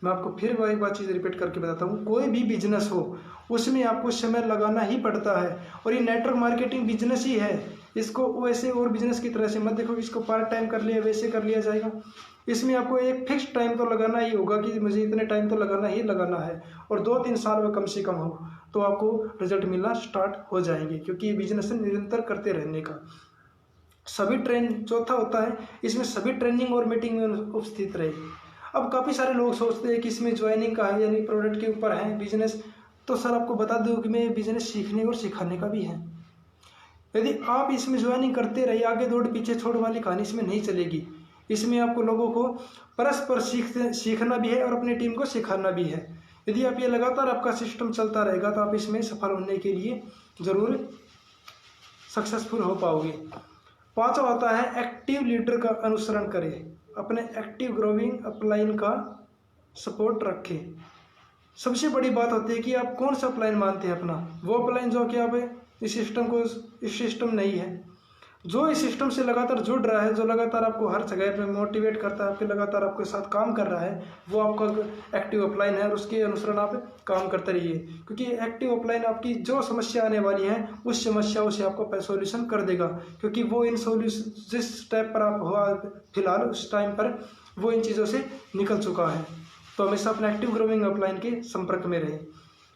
मैं आपको फिर एक बार चीज़ रिपीट करके बताता हूँ, कोई भी बिजनेस हो उसमें आपको समय लगाना ही पड़ता है। और ये नेटवर्क मार्केटिंग बिजनेस ही है, इसको वैसे और बिजनेस की तरह से मत देखो कि इसको पार्ट टाइम कर लिया वैसे कर लिया जाएगा। इसमें आपको एक फिक्स टाइम तो लगाना ही होगा कि मुझे इतने टाइम तो लगाना है, और 2-3 साल में कम से कम हो तो आपको रिजल्ट मिलना स्टार्ट हो जाएंगे। क्योंकि ये बिजनेस निरंतर करते रहने का चौथा होता है, इसमें सभी ट्रेनिंग और मीटिंग में उपस्थित रहे। अब काफ़ी सारे लोग सोचते हैं कि इसमें ज्वाइनिंग का है यानी प्रोडक्ट के ऊपर है बिजनेस, तो सर आपको बता दूं कि मैं बिजनेस सीखने और सिखाने का भी है। यदि आप इसमें ज्वाइनिंग करते रहिए, आगे दौड़ पीछे छोड़ वाली कहानी इसमें नहीं चलेगी। इसमें आपको लोगों को परस्पर सीखना भी है और अपनी टीम को सिखाना भी है। यदि आप ये लगातार आपका सिस्टम चलता रहेगा तो आप इसमें सफल होने के लिए ज़रूर सक्सेसफुल हो पाओगे। 5वां होता है एक्टिव लीडर का अनुसरण करें, अपने एक्टिव ग्रोइंग अपलाइन का सपोर्ट रखें। सबसे बड़ी बात होती है कि आप कौन सा अपलाइन मानते हैं अपना, वो अपलाइन जो कि आप इस सिस्टम नहीं है, जो इस सिस्टम से लगातार जुड़ रहा है, जो लगातार आपको हर जगह पे मोटिवेट करता है, आपके लगातार आपके साथ काम कर रहा है, वो आपका एक्टिव अपलाइन है और उसके अनुसरण आप काम करते रहिए। क्योंकि एक्टिव अपलाइन आपकी जो समस्या आने वाली है उस समस्याओं से आपको सोल्यूशन कर देगा। क्योंकि वो इन जिस स्टेप पर आप हुआ फिलहाल उस टाइम पर वो इन चीज़ों से निकल चुका है। तो हमेशा अपने एक्टिव ग्रोइंग अपलाइन के संपर्क में रहें।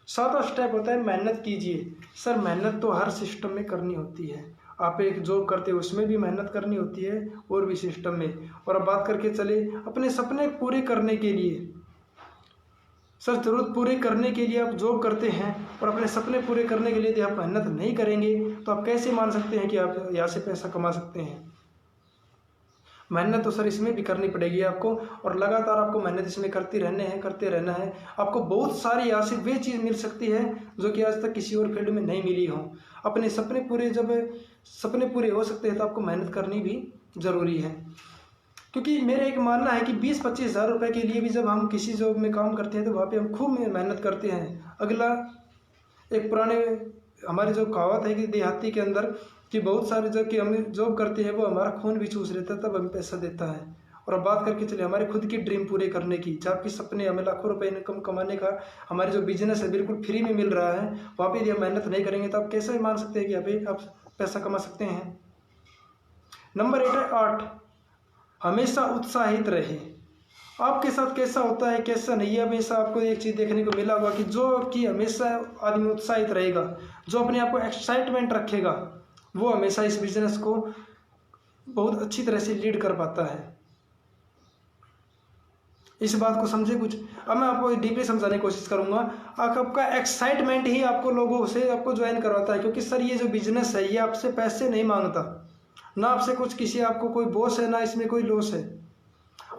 7वां स्टेप होता है मेहनत कीजिए। सर मेहनत तो हर सिस्टम में करनी होती है, आप एक जॉब करते हो उसमें भी मेहनत करनी होती है और भी सिस्टम में। और अब बात करके चले अपने सपने पूरे करने के लिए। सर जरूरत पूरे करने के लिए आप जॉब करते हैं और अपने सपने पूरे करने के लिए यदि आप मेहनत नहीं करेंगे तो आप कैसे मान सकते हैं कि आप यहाँ से पैसा कमा सकते हैं। मेहनत तो सर इसमें भी करनी पड़ेगी आपको, और लगातार आपको मेहनत इसमें करते रहना है। आपको बहुत सारी यहाँ से वे चीज़ मिल सकती है जो कि आज तक किसी और फील्ड में नहीं मिली हो। अपने सपने पूरे हो सकते हैं तो आपको मेहनत करनी भी ज़रूरी है। क्योंकि मेरा एक मानना है कि 20-25 हज़ार रुपये के लिए भी जब हम किसी जॉब में काम करते हैं तो वहाँ पे हम खूब मेहनत करते हैं। अगला एक पुराने हमारी जो कहावत है कि देहाती के अंदर कि बहुत सारे जो कि हम जॉब करते हैं वो हमारा खून भी चूस लेता है तब हमें पैसा देता है। और अब बात करके चले हमारे खुद की ड्रीम पूरे करने की, जबकि सपने हमें लाखों रुपए इनकम कमाने का हमारे जो बिजनेस है बिल्कुल फ्री में मिल रहा है, वहाँ पे यदि हम मेहनत नहीं करेंगे तो आप कैसे मान सकते हैं कि अभी आप पैसा कमा सकते हैं। नंबर 8, हमेशा उत्साहित रहे। आपके साथ कैसा होता है कैसा नहीं है, हमेशा आपको एक चीज़ देखने को मिला होगा कि जो कि हमेशा आदमी उत्साहित रहेगा, जो अपने आप को एक्साइटमेंट रखेगा, वो हमेशा इस बिजनेस को बहुत अच्छी तरह से लीड कर पाता है। इस बात को समझे कुछ। अब मैं आपको डीपली समझाने की कोशिश करूंगा। आपका एक्साइटमेंट ही आपको लोगों से आपको ज्वाइन करवाता है, क्योंकि सर ये जो बिजनेस है ये आपसे पैसे नहीं मांगता, ना आपसे कुछ किसी आपको कोई बॉस है ना इसमें कोई लॉस है।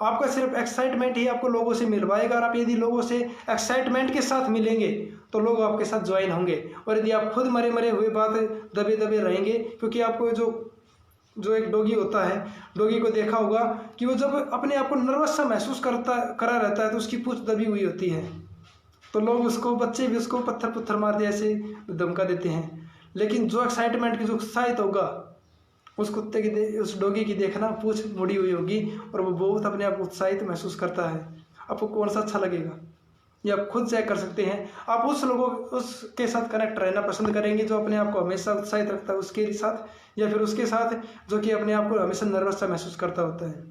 आपका सिर्फ एक्साइटमेंट ही आपको लोगों से मिलवाएगा, और आप यदि लोगों से एक्साइटमेंट के साथ मिलेंगे तो लोग आपके साथ ज्वाइन होंगे। और यदि आप खुद मरे हुए बात दबे रहेंगे, क्योंकि आपको जो एक डॉगी होता है, डॉगी को देखा होगा कि वो जब अपने आप को नर्वस सा महसूस करा रहता है तो उसकी पूंछ दबी हुई होती है, तो लोग उसको, बच्चे भी उसको पत्थर मारते ऐसे धमका देते हैं। लेकिन जो एक्साइटमेंट की जो उत्साहित होगा, उस कुत्ते की उस डॉगी की देखना पूंछ मुड़ी हुई होगी और वो बहुत अपने आप उत्साहित महसूस करता है। आपको कौन सा अच्छा लगेगा ये आप खुद चेक कर सकते हैं। आप उसके साथ कनेक्ट रहना पसंद करेंगे जो अपने आप को हमेशा उत्साहित रखता है उसके साथ, या फिर उसके साथ जो कि अपने आप को हमेशा नर्वस सा महसूस करता होता है।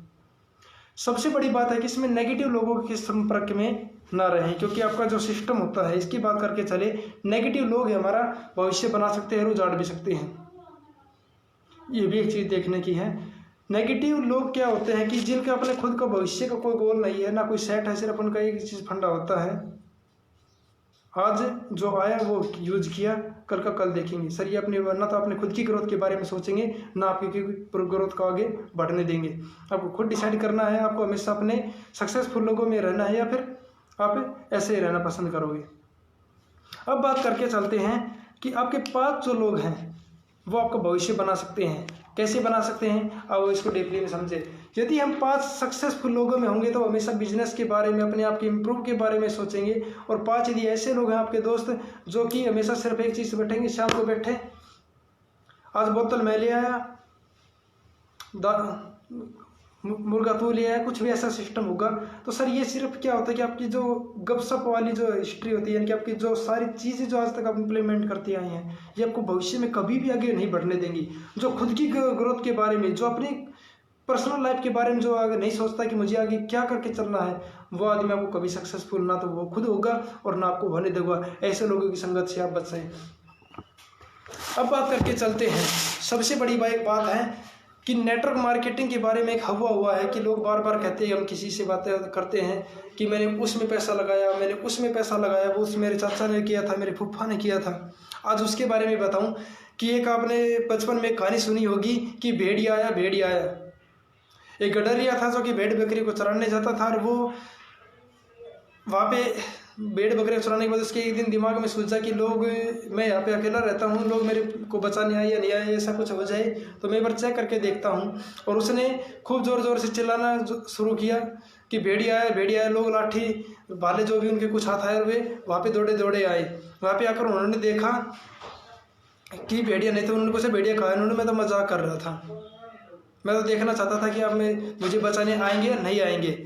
सबसे बड़ी बात है कि इसमें नेगेटिव लोगों के संपर्क में ना रहें, क्योंकि आपका जो सिस्टम होता है इसकी बात करके चले, नेगेटिव लोग हमारा भविष्य बना सकते हैं और उजाड़ भी सकते हैं। ये भी एक चीज़ देखने की है। नेगेटिव लोग क्या होते हैं कि जिनका अपने खुद का भविष्य का कोई गोल नहीं है, ना कोई सेट है, सिर्फ उनका एक चीज़ फंडा होता है, आज जो आया वो यूज किया, कल का कल देखेंगे। सर ये अपने ना तो अपने खुद की ग्रोथ के बारे में सोचेंगे, ना आपकी ग्रोथ को आगे बढ़ने देंगे। आपको खुद डिसाइड करना है, आपको हमेशा अपने सक्सेसफुल लोगों में रहना है या फिर आप ऐसे ही रहना पसंद करोगे। अब बात करके चलते हैं कि आपके 5 जो लोग हैं वो आपका भविष्य बना सकते हैं। कैसे बना सकते हैं, अब इसको डीपली में समझे। यदि हम 5 सक्सेसफुल लोगों में होंगे तो हमेशा बिजनेस के बारे में, अपने आप के इम्प्रूव के बारे में सोचेंगे। और 5 यदि ऐसे लोग हैं आपके दोस्त जो कि हमेशा सिर्फ एक चीज़ से बैठेंगे, शाम को बैठे आज बोतल मैं ले आया, मुर्गा तू ले आया, कुछ भी ऐसा सिस्टम होगा। तो सर ये सिर्फ क्या होता है कि आपकी जो गपशप वाली जो हिस्ट्री होती है, यानी कि आपकी जो सारी चीज़ें जो आज तक आप इम्प्लीमेंट करते आए हैं, ये आपको भविष्य में कभी भी आगे नहीं बढ़ने देंगी। जो खुद की ग्रोथ के बारे में, जो अपनी पर्सनल लाइफ के बारे में जो आगे नहीं सोचता कि मुझे आगे क्या करके चलना है, वो आदमी आपको कभी सक्सेसफुल ना तो वो खुद होगा और ना आपको होने देगा। ऐसे लोगों की संगत से आप बचें। अब बात करके चलते हैं, सबसे बड़ी बात है कि नेटवर्क मार्केटिंग के बारे में एक हवा हुआ है कि लोग बार बार कहते हैं, हम किसी से बातें करते हैं कि मैंने उसमें पैसा लगाया, मैंने उसमें पैसा लगाया, वो उस मेरे चाचा ने किया था, मेरे फूफा ने किया था। आज उसके बारे में बताऊं कि एक आपने बचपन में कहानी सुनी होगी कि भेड़िया आया। एक गडरिया था जो कि भेड़ बकरी को चराने जाता था, और वो वहाँ पे भेड़ बकरी चराने के बाद उसके एक दिन दिमाग में सोचा कि लोग, मैं यहाँ पे अकेला रहता हूँ, लोग मेरे को बचाने आए या नहीं आए, ऐसा कुछ हो जाए तो मैं एक बार चेक करके देखता हूँ। और उसने खूब ज़ोर से चिल्लाना शुरू किया कि भेड़िया आया। लोग लाठी भाले जो भी उनके कुछ हाथ आए वे वहाँ पे दौड़े आए। वहाँ पे आकर उन्होंने देखा कि भेड़िया नहीं, तो उन्होंने कुछ भेड़िया कहा, उन्होंने, मैं तो मजाक कर रहा था, मैं तो देखना चाहता था कि आप मुझे बचाने आएंगे या नहीं आएंगे।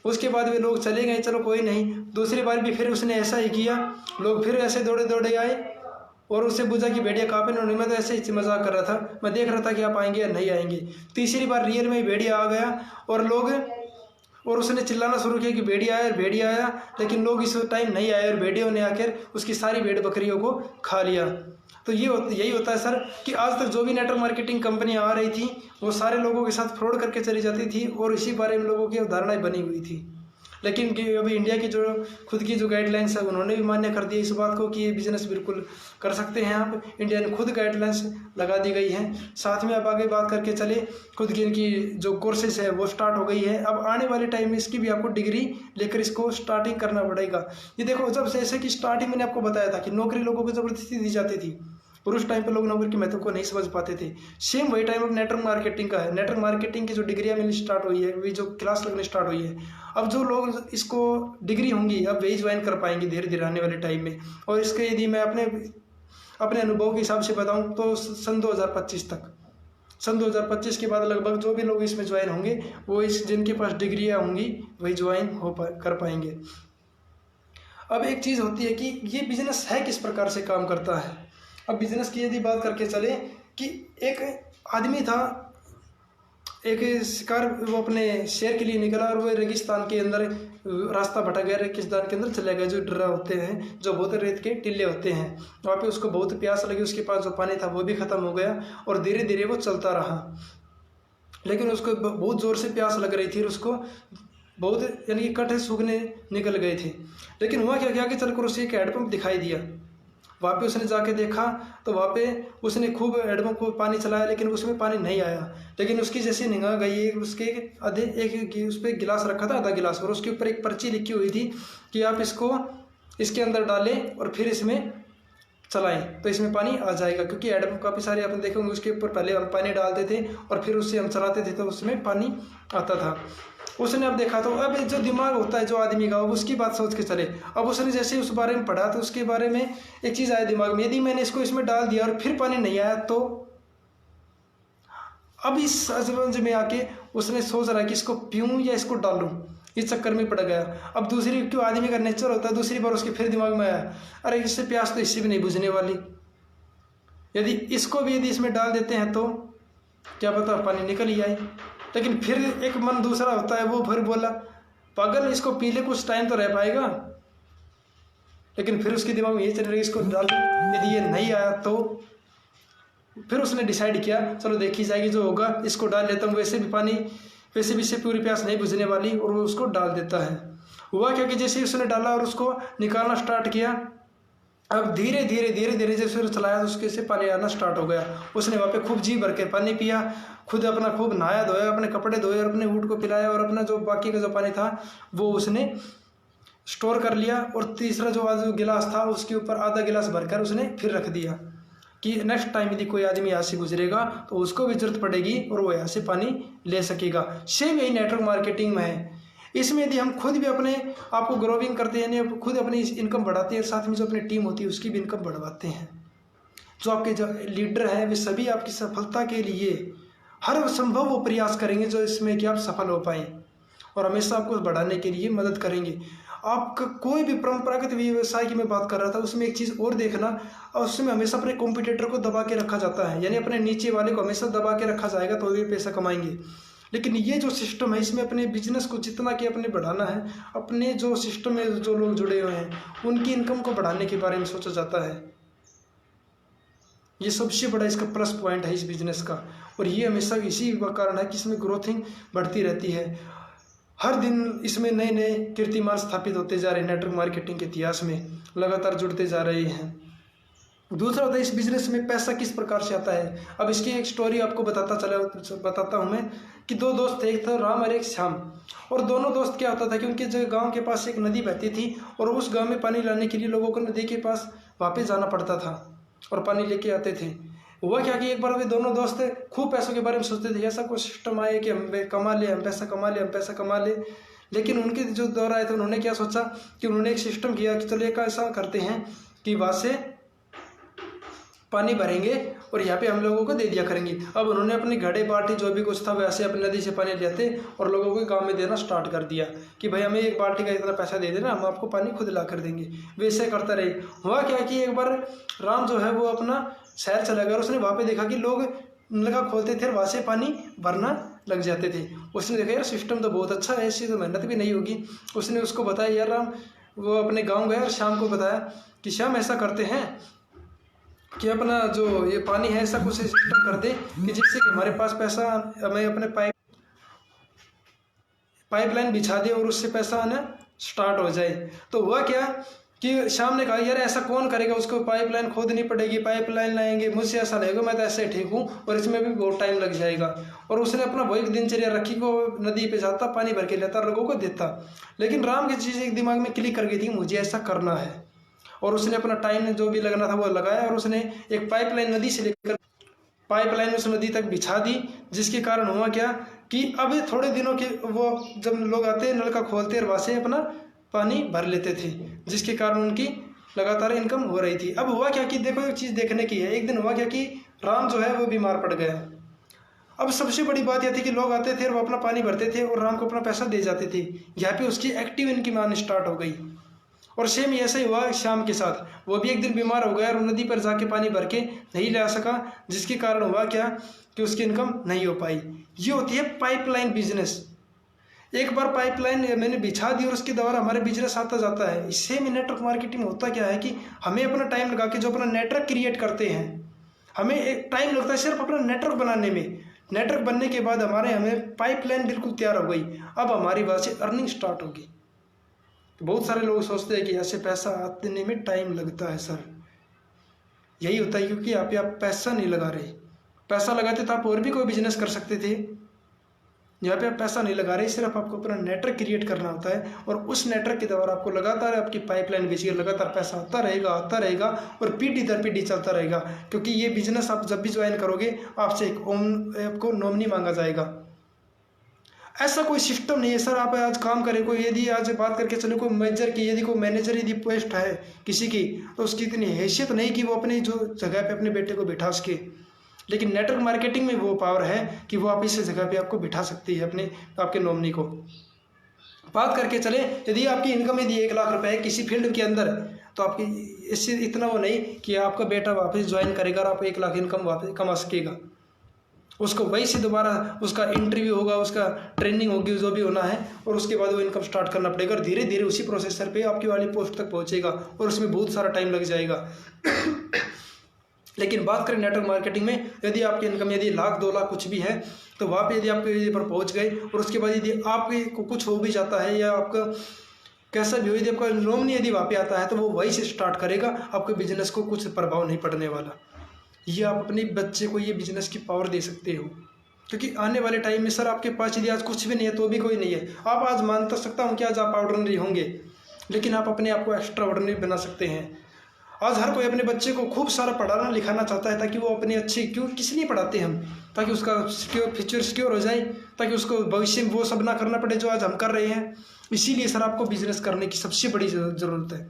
उसके बाद वे लोग चले गए, चलो कोई नहीं। दूसरी बार भी फिर उसने ऐसा ही किया, लोग फिर ऐसे दौड़े आए और उससे पूछा कि भेड़िया कहाँ पे, उन्होंने, मैं तो ऐसे ही मजाक कर रहा था, मैं देख रहा था कि आप आएंगे या नहीं आएंगे। तीसरी बार रियल में भेड़िया आ गया और उसने चिल्लाना शुरू किया कि भेड़िया आया, लेकिन लोग इस टाइम नहीं आए और भेड़ियों ने आकर उसकी सारी भेड़ बकरियों को खा लिया। तो यही होता है सर कि आज तक जो भी नेटवर्क मार्केटिंग कंपनियां आ रही थी वो सारे लोगों के साथ फ्रॉड करके चली जाती थी और इसी बारे में लोगों की धारणाएं बनी हुई थी। लेकिन कि अभी इंडिया की जो खुद की जो गाइडलाइंस है उन्होंने भी मान्य कर दिया इस बात को कि ये बिजनेस बिल्कुल कर सकते हैं आप। इंडिया ने खुद गाइडलाइंस लगा दी गई हैं। साथ में अब आगे बात करके चले, खुद की इनकी जो कोर्सेज है वो स्टार्ट हो गई है। अब आने वाले टाइम में इसकी भी आपको डिग्री लेकर इसको स्टार्टिंग करना पड़ेगा। ये देखो, जब से ऐसे कि स्टार्टिंग मैंने आपको बताया था कि नौकरी लोगों को ज़बरदस्ती दी जाती थी और उस टाइम पे लोग नौकरी के महत्व को नहीं समझ पाते थे। सेम वही टाइम अब नेटवर्क मार्केटिंग का है। नेटवर्क मार्केटिंग की जो डिग्रियाँ मिलनी स्टार्ट हुई है, वही जो क्लास लगनी स्टार्ट हुई है, अब जो लोग इसको डिग्री होंगी अब वही ज्वाइन कर पाएंगे धीरे धीरे आने वाले टाइम में। और इसके यदि मैं अपने अनुभव के हिसाब से बताऊं तो सन 2025 तक, सन 2025 के बाद लगभग जो भी लोग इसमें ज्वाइन होंगे वो जिनके पास डिग्रियाँ होंगी वही ज्वाइन कर पाएंगे। अब एक चीज़ होती है कि ये बिजनेस है किस प्रकार से काम करता है। अब बिजनेस की यदि बात करके चले कि एक आदमी था, एक शिकार, वो अपने शेर के लिए निकला और वो रेगिस्तान के अंदर रास्ता भटक गया, रेगिस्तान के अंदर चले गए, जो ड्रा होते हैं, जो बहुत रेत के टिल्ले होते हैं। वहाँ पे उसको बहुत प्यास लगी, उसके पास जो पानी था वो भी ख़त्म हो गया और धीरे धीरे वो चलता रहा। लेकिन उसको बहुत ज़ोर से प्यास लग रही थी और उसको बहुत यानी कि कट सूखने निकल गए थे। लेकिन हुआ क्या कि आगे चलकर उसे एक हैंडपम्प दिखाई दिया। वहाँ पे उसने जाके देखा तो वहाँ पे उसने खूब हैंडपम्प को पानी चलाया लेकिन उसमें पानी नहीं आया। लेकिन उसकी जैसी निगाह गई, उसके आधे एक उस पर गिलास रखा था, आधा गिलास, और उसके ऊपर एक पर्ची लिखी हुई थी कि आप इसको इसके अंदर डालें और फिर इसमें चलाएं तो इसमें पानी आ जाएगा। क्योंकि हैंडपम्प काफ़ी सारे आपने देखे होंगे, उसके ऊपर पहले हम पानी डालते थे और फिर उससे हम चलाते थे तो उसमें पानी आता था। उसने अब देखा तो अब जो दिमाग होता है जो आदमी का, उसकी बात सोच के चले। अब उसने जैसे उस बारे में पढ़ा तो उसके बारे में एक चीज़ आया दिमाग में, यदि मैंने इसको इसमें डाल दिया और फिर पानी नहीं आया तो। अब इस अजमंज में आके उसने सोच रहा है कि इसको पीऊँ या इसको डालूं, इस चक्कर में पड़ गया। अब दूसरी, क्यों आदमी का नेचर होता है, दूसरी बार उसके फिर दिमाग में आया, अरे इससे प्यास तो इससे भी नहीं बुझने वाली, यदि इसको भी यदि इसमें डाल देते हैं तो क्या पता पानी निकल ही आए। लेकिन फिर एक मन दूसरा होता है, वो फिर बोला पागल, इसको पी ले कुछ टाइम तो रह पाएगा। लेकिन फिर उसके दिमाग में ये चल रही है इसको डाल, यदि ये नहीं आया तो। फिर उसने डिसाइड किया चलो देखी जाएगी, जो होगा इसको डाल लेता हूँ, वैसे भी इससे पूरी प्यास नहीं बुझने वाली, और वो उसको डाल देता है। हुआ क्या कि जैसे उसने डाला और उसको निकालना स्टार्ट किया, अब धीरे धीरे जैसे उसने चलाया तो उसके से पानी आना स्टार्ट हो गया। उसने वहाँ पे खूब जी भर के पानी पिया, खुद अपना खूब नहाया धोया, अपने कपड़े धोए और अपने ऊँट को पिलाया, और अपना जो बाकी का जो पानी था वो उसने स्टोर कर लिया। और तीसरा जो गिलास था उसके ऊपर आधा गिलास भरकर उसने फिर रख दिया कि नेक्स्ट टाइम यदि कोई आदमी यहाँ से गुजरेगा तो उसको भी जरूरत पड़ेगी और वो यहाँ से पानी ले सकेगा। सेम यही नेटवर्क मार्केटिंग में है। इसमें यदि हम खुद भी अपने आप को ग्रोविंग करते हैं, यानी खुद अपनी इनकम बढ़ाते हैं, साथ में जो अपनी टीम होती है उसकी भी इनकम बढ़वाते हैं। जो आपके जो लीडर हैं वे सभी आपकी सफलता के लिए हर संभव वो प्रयास करेंगे जो इसमें कि आप सफल हो पाएँ, और हमेशा आपको बढ़ाने के लिए मदद करेंगे। आपका कोई भी परंपरागत व्यवसाय की मैं बात कर रहा था, उसमें एक चीज़ और देखना, और उसमें हमेशा अपने कॉम्पिटिटर को दबा के रखा जाता है, यानी अपने नीचे वाले को हमेशा दबा के रखा जाएगा तो भी पैसा कमाएंगे। लेकिन ये जो सिस्टम है इसमें अपने बिजनेस को जितना कि अपने बढ़ाना है, अपने जो सिस्टम में जो लोग जुड़े हुए हैं उनकी इनकम को बढ़ाने के बारे में सोचा जाता है। ये सबसे बड़ा इसका प्लस पॉइंट है इस बिजनेस का, और ये हमेशा इसी का कारण है कि इसमें ग्रोथिंग बढ़ती रहती है। हर दिन इसमें नए नए कीर्तिमान स्थापित होते जा रहे हैं, नेटवर्क मार्केटिंग के इतिहास में लगातार जुड़ते जा रहे हैं। दूसरा होता है इस बिजनेस में पैसा किस प्रकार से आता है। अब इसकी एक स्टोरी आपको बताता हूँ मैं कि दो दोस्त थे, एक था राम और एक श्याम। और दोनों दोस्त क्या होता था कि उनके जो गांव के पास एक नदी बहती थी और उस गांव में पानी लाने के लिए लोगों को नदी के पास वापस जाना पड़ता था और पानी लेके आते थे। हुआ क्या कि एक बार वे दोनों दोस्त खूब पैसों के बारे में सोचते थे, ऐसा कोई सिस्टम आए कि हम पैसा कमा ले। लेकिन उनके जो दौर आए थे उन्होंने क्या सोचा कि उन्होंने एक सिस्टम किया कि चलो एक ऐसा करते हैं कि वहाँ से पानी भरेंगे और यहाँ पे हम लोगों को दे दिया करेंगे। अब उन्होंने अपनी घड़े बाल्टी जो भी कुछ था वैसे अपनी नदी से पानी लेते और लोगों को गांव में देना स्टार्ट कर दिया कि भाई हमें एक बाल्टी का इतना पैसा दे देना, हम आपको पानी खुद ला कर देंगे। वैसे करता रहे। हुआ क्या कि एक बार राम जो है वो अपना शहर चला गया और उसने वहाँ पे देखा कि लोग नलका खोलते थे और वहाँ से पानी भरना लग जाते थे। उसने देखा यार सिस्टम तो बहुत अच्छा है, ऐसी तो मेहनत भी नहीं होगी। उसने उसको बताया यार राम, वो अपने गाँव गया और शाम को बताया कि श्याम ऐसा करते हैं कि अपना जो ये पानी है ऐसा कुछ सिस्टम कर दे कि जिससे कि हमारे पास पैसा, हमें अपने पाइपलाइन बिछा दे और उससे पैसा आना स्टार्ट हो जाए। तो हुआ क्या कि श्याम ने कहा यार ऐसा कौन करेगा, उसको पाइपलाइन खोदनी पड़ेगी, पाइपलाइन लाएंगे, मुझसे ऐसा लगेगा, मैं तो ऐसे ठीक हूँ और इसमें भी बहुत टाइम लग जाएगा। और उसने अपना वही दिनचर्या रखी को नदी पे जाता, पानी भर के लेता, लोगों को देता। लेकिन राम की चीज़ एक दिमाग में क्लिक कर गई थी, मुझे ऐसा करना है। और उसने अपना टाइम जो भी लगना था वो लगाया और उसने एक पाइपलाइन नदी से लेकर पाइपलाइन उस नदी तक बिछा दी। जिसके कारण हुआ क्या कि अब थोड़े दिनों के वो जब लोग आते नलका खोलते और वहाँ से अपना पानी भर लेते थे, जिसके कारण उनकी लगातार इनकम हो रही थी। अब हुआ क्या कि देखो एक चीज़ देखने की है, एक दिन हुआ क्या कि राम जो है वो बीमार पड़ गया। अब सबसे बड़ी बात यह थी कि लोग आते थे और वो अपना पानी भरते थे और राम को अपना पैसा दे जाते थे। यहाँ पे उसकी एक्टिव इनकम आनी स्टार्ट हो गई। और सेम ऐसा ही हुआ श्याम के साथ, वो भी एक दिन बीमार हो गया और नदी पर जाके पानी भर के नहीं ला सका, जिसके कारण हुआ क्या कि उसकी इनकम नहीं हो पाई। ये होती है पाइपलाइन बिजनेस। एक बार पाइपलाइन मैंने बिछा दी और उसके द्वारा हमारे बिजनेस आता जाता है। इससे में नेटवर्क मार्केटिंग होता क्या है कि हमें अपना टाइम लगा के जो अपना नेटवर्क क्रिएट करते हैं, हमें एक टाइम लगता है सिर्फ अपना नेटवर्क बनाने में। नेटवर्क बनने के बाद हमें पाइपलाइन बिल्कुल तैयार हो गई। अब हमारी वहाँ से अर्निंग स्टार्ट होगी। तो बहुत सारे लोग सोचते हैं कि ऐसे पैसा आने में टाइम लगता है सर। यही होता है क्योंकि आप पैसा नहीं लगा रहे। पैसा लगाते तो आप और भी कोई बिजनेस कर सकते थे। यहाँ पे आप पैसा नहीं लगा रहे, सिर्फ आपको अपना नेटवर्क क्रिएट करना होता है और उस नेटवर्क के द्वारा आपको लगातार आपकी पाइपलाइन बिछी लगातार पैसा आता रहेगा और पीढ़ी दर पीढ़ी चलता रहेगा। क्योंकि ये बिजनेस आप जब भी ज्वाइन करोगे आपसे आपको नॉमिनी मांगा जाएगा। ऐसा कोई सिस्टम नहीं है सर आप आज काम करें। कोई यदि आज बात करके चले कोई मैनेजर की, यदि कोई मैनेजर यदि पोस्ट है किसी की, तो उसकी इतनी हैसियत नहीं कि वो अपनी जो जगह पे अपने बेटे को बिठा सके। लेकिन नेटवर्क मार्केटिंग में वो पावर है कि वो आप इस जगह पे आपको बिठा सकती है अपने आपके नॉमिनी को। बात करके चले यदि आपकी इनकम यदि 1 लाख रुपए है किसी फील्ड के अंदर, तो आपकी इससे इतना वो नहीं कि आपका बेटा वापस ज्वाइन करेगा और आप 1 लाख इनकम वापस कमा सकेगा। उसको वही से दोबारा उसका इंटरव्यू होगा, उसका ट्रेनिंग होगी, जो भी होना है, और उसके बाद वो इनकम स्टार्ट करना पड़ेगा और धीरे धीरे उसी प्रोसेसर पे आपकी वाली पोस्ट तक पहुंचेगा और उसमें बहुत सारा टाइम लग जाएगा। लेकिन बात करें नेटवर्क मार्केटिंग में, यदि आपकी इनकम यदि 1 लाख 2 लाख कुछ भी है, तो वहाँ पे यदि आपके यदि पर पहुँच गए और उसके बाद यदि आपको कुछ हो भी जाता है या आपका कैसा भी हो, यदि आपका नॉमिनी यदि वहाँ पे आता है तो वो वही से स्टार्ट करेगा, आपके बिजनेस को कुछ प्रभाव नहीं पड़ने वाला। ये आप अपने बच्चे को ये बिजनेस की पावर दे सकते हो। क्योंकि आने वाले टाइम में सर आपके पास यदि आज कुछ भी नहीं है तो भी कोई नहीं है। आप आज मान तो सकता हूँ कि आज आप ऑर्डिनरी होंगे, लेकिन आप अपने आप को एक्स्ट्रा ऑर्डिनरी बना सकते हैं। आज हर कोई अपने बच्चे को खूब सारा पढ़ाना लिखाना चाहता है ताकि वो अपनी अच्छी, क्यों किस लिए पढ़ाते हम, ताकि उसका फ्यूचर सिक्योर हो जाए, ताकि उसको भविष्य में वो सब ना करना पड़े जो आज हम कर रहे हैं। इसीलिए सर आपको बिजनेस करने की सबसे बड़ी ज़रूरत है।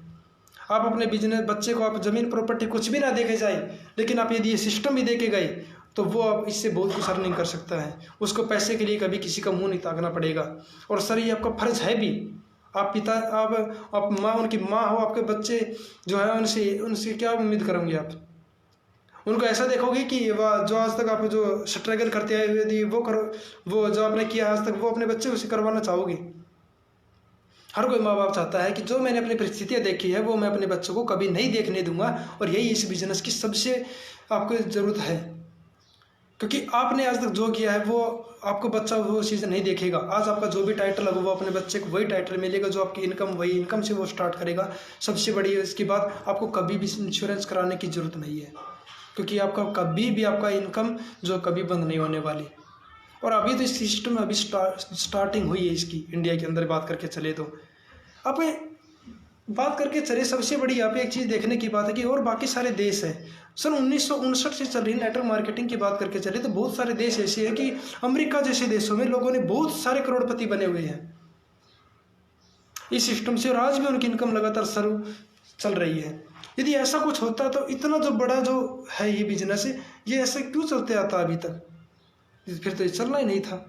आप अपने बिजनेस बच्चे को आप ज़मीन प्रॉपर्टी कुछ भी ना देखे जाए, लेकिन आप यदि ये सिस्टम भी देके गए तो वो आप इससे बहुत कुछ अर्निंग कर सकता है। उसको पैसे के लिए कभी किसी का मुंह नहीं ताकना पड़ेगा। और सर ये आपका फर्ज है भी। आप पिता आप माँ, उनकी माँ हो, आपके बच्चे जो है उनसे क्या उम्मीद करोगे आप? उनको ऐसा देखोगे कि वह जो आज तक आप जो स्ट्रगल करते आए यदि वो जो आपने किया आज तक वो अपने बच्चे उसे करवाना चाहोगे? हर कोई माँ बाप चाहता है कि जो मैंने अपनी परिस्थितियाँ देखी है वो मैं अपने बच्चों को कभी नहीं देखने दूंगा। और यही इस बिजनेस की सबसे आपको ज़रूरत है, क्योंकि आपने आज तक जो किया है वो आपको बच्चा वो चीज़ नहीं देखेगा। आज आपका जो भी टाइटल होगा वो अपने बच्चे को वही टाइटल मिलेगा, जो आपकी इनकम वही इनकम से वो स्टार्ट करेगा। सबसे बड़ी इसकी बात, आपको कभी भी इंश्योरेंस कराने की ज़रूरत नहीं है, क्योंकि आपका कभी भी आपका इनकम जो कभी बंद नहीं होने वाली। और अभी तो इस सिस्टम में अभी स्टार्टिंग हुई है इसकी, इंडिया के अंदर बात करके चले तो। अब बात करके चले सबसे बड़ी यहाँ पे एक चीज़ देखने की बात है कि और बाकी सारे देश हैं। सन 1959 से चल रही नेटवर्क मार्केटिंग की बात करके चले तो बहुत सारे देश ऐसे हैं कि अमेरिका जैसे देशों में लोगों ने बहुत सारे करोड़पति बने हुए हैं इस सिस्टम से, और आज भी उनकी इनकम लगातार चल रही है। यदि ऐसा कुछ होता तो इतना जो बड़ा जो है ये बिजनेस है, ये ऐसे क्यों चलते आता अभी तक? फिर तो ये चलना ही नहीं था।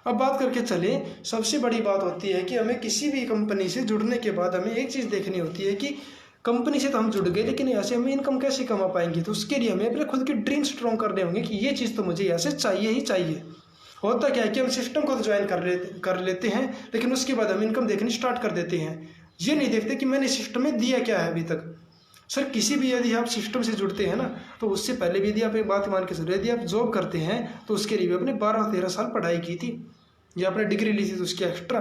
अब बात करके चले, सबसे बड़ी बात होती है कि हमें किसी भी कंपनी से जुड़ने के बाद हमें एक चीज़ देखनी होती है कि कंपनी से तो हम जुड़ गए, लेकिन यहाँ से हम इनकम कैसे कमा पाएंगे? तो उसके लिए हमें अपने खुद की ड्रीम स्ट्रॉन्ग करने होंगे कि ये चीज़ तो मुझे यहाँ से चाहिए ही चाहिए। होता क्या है कि हम सिस्टम को तो ज्वाइन कर लेते हैं, लेकिन उसके बाद हम इनकम देखनी स्टार्ट कर देते हैं। ये नहीं देखते कि मैंने सिस्टम में दिया क्या है अभी तक। सर किसी भी यदि आप सिस्टम से जुड़ते हैं ना, तो उससे पहले भी यदि आप एक बात मान के चलो, यदि आप जॉब करते हैं तो उसके लिए भी अपने 12-13 साल पढ़ाई की थी। या आपने डिग्री ली थी तो उसकी एक्स्ट्रा।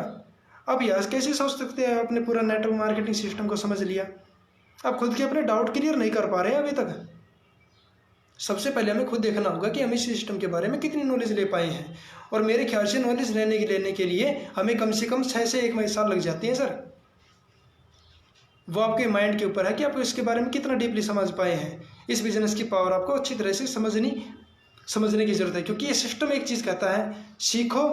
अब यहाँ कैसे सोच सकते हैं आपने पूरा नेटवर्क मार्केटिंग सिस्टम को समझ लिया? आप खुद के अपने डाउट क्लियर नहीं कर पा रहे हैं अभी तक। सबसे पहले हमें खुद देखना होगा कि हम इस सिस्टम के बारे में कितनी नॉलेज ले पाए हैं। और मेरे ख्याल से नॉलेज लेने के लिए हमें कम से कम 6 से 1 साल लग जाती है सर। वो आपके माइंड के ऊपर है कि आप इसके बारे में कितना डीपली समझ पाए हैं। इस बिजनेस की पावर आपको अच्छी तरह से समझने की ज़रूरत है, क्योंकि ये सिस्टम एक चीज़ कहता है, सीखो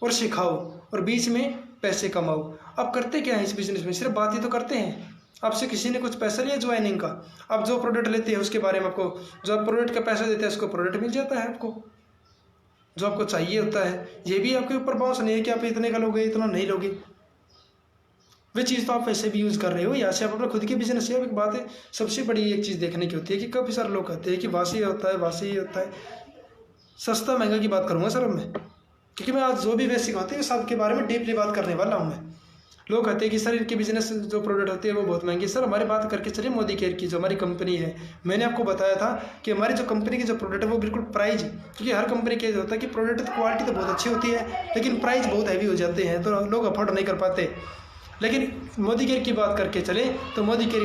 और सिखाओ और बीच में पैसे कमाओ। अब करते क्या है इस बिज़नेस में? सिर्फ बात ही तो करते हैं। आपसे किसी ने कुछ पैसा लिया ज्वाइनिंग का, आप जो प्रोडक्ट लेते हैं उसके बारे में आपको, जो आप प्रोडक्ट का पैसा देते हैं उसको प्रोडक्ट मिल जाता है आपको, जो आपको चाहिए होता है। ये भी आपके ऊपर बाउंस नहीं है कि आप इतने का लोगे इतना नहीं लोगे, वे चीज़ तो आप वैसे भी यूज़ कर रहे हो। यहाँ से आप अपना खुद के बिजनेस है। एक बात है, सबसे बड़ी एक चीज़ देखने की होती है कि काफ़ी सारे लोग कहते हैं कि वासी होता है, वासी होता है। सस्ता महंगा की बात करूँगा सर अब मैं, क्योंकि मैं आज जो भी बेसिक होते हैं सब के बारे में डीपली बात करने वाला हूँ मैं। लोग कहते हैं कि सर इनके बिजनेस जो प्रोडक्ट होते हैं वो बहुत महंगे। सर हमारी बात करके चलिए मोदी केयर की, जो हमारी कंपनी है। मैंने आपको बताया था कि हमारी जो कंपनी की जो प्रोडक्ट है वो बिल्कुल प्राइस, क्योंकि हर कंपनी के होता है कि प्रोडक्ट तो क्वालिटी तो बहुत अच्छी होती है लेकिन प्राइस बहुत हैवी हो जाते हैं, तो लोग अफोर्ड नहीं कर पाते। लेकिन मोदी केयर की बात करके चले तो मोदी केयर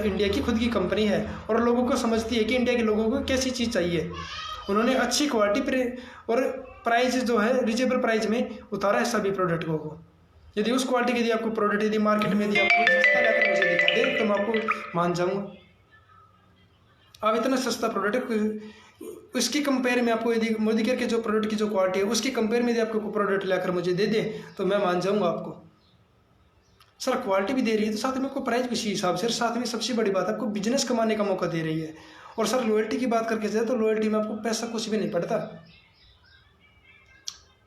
इंडिया की खुद की कंपनी है और लोगों को समझती है कि इंडिया के लोगों को कैसी चीज़ चाहिए। उन्होंने अच्छी क्वालिटी पर और प्राइस जो है रिजनेबल प्राइस में उतारा है सभी प्रोडक्ट को। यदि उस क्वालिटी की यदि आपको प्रोडक्ट यदि मार्केट में यदि आपको सस्ता लाकर मुझे दिखा दे तो मैं आपको मान जाऊँगा। आप इतना सस्ता प्रोडक्ट उसकी कंपेयर में आपको यदि मोदी केयर के जो प्रोडक्ट की जो क्वालिटी है उसकी कंपेयर में यदि आपको प्रोडक्ट लाकर मुझे दे दे तो मैं मान जाऊँगा आपको। सर क्वालिटी भी दे रही है तो साथ में आपको प्राइस भी इसी हिसाब से, साथ में सबसे बड़ी बात आपको बिजनेस कमाने का मौका दे रही है। और सर लॉयल्टी की बात करके जाए तो लॉयल्टी में आपको पैसा कुछ भी नहीं पड़ता।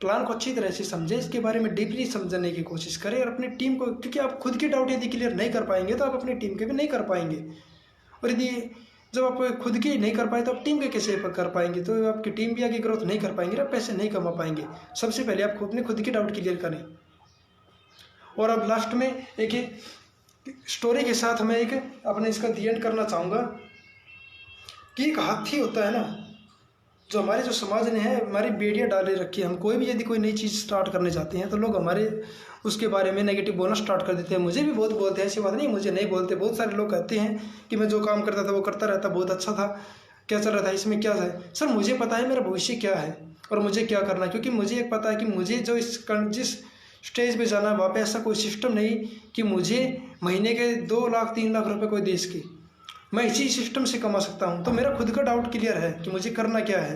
प्लान को अच्छी तरह से समझे, इसके बारे में डीपली समझने की कोशिश करें और अपनी टीम को, क्योंकि आप खुद के डाउट यदि क्लियर नहीं कर पाएंगे तो आप अपनी टीम के भी नहीं कर पाएंगे। और यदि जब आप खुद के नहीं कर पाए तो आप टीम के कैसे कर पाएंगे? तो आपकी टीम भी आगे ग्रोथ नहीं कर पाएंगे, आप पैसे नहीं कमा पाएंगे। सबसे पहले आप खुद के डाउट क्लियर करें। और अब लास्ट में एक स्टोरी के साथ मैं एक अपने इसका दी एंड करना चाहूँगा कि एक हाथी होता है ना, जो हमारे जो समाज ने है हमारी बेड़ियाँ डाले रखी है। हम कोई भी यदि कोई नई चीज़ स्टार्ट करने जाते हैं तो लोग हमारे उसके बारे में नेगेटिव बोलना स्टार्ट कर देते हैं। मुझे भी बहुत बोलते हैं, ऐसी बात नहीं मुझे नहीं बोलते। बहुत सारे लोग कहते हैं कि मैं जो काम करता था वो करता रहता, बहुत अच्छा था, क्या चल रहा था इसमें, क्या है। सर मुझे पता है मेरा भविष्य क्या है और मुझे क्या करना है, क्योंकि मुझे एक पता है कि मुझे जो जिस स्टेज पे जाना है वहाँ पे ऐसा कोई सिस्टम नहीं कि मुझे महीने के 2 लाख 3 लाख रुपए कोई देश के, मैं इसी सिस्टम से कमा सकता हूँ। तो मेरा खुद का डाउट क्लियर है कि मुझे करना क्या है।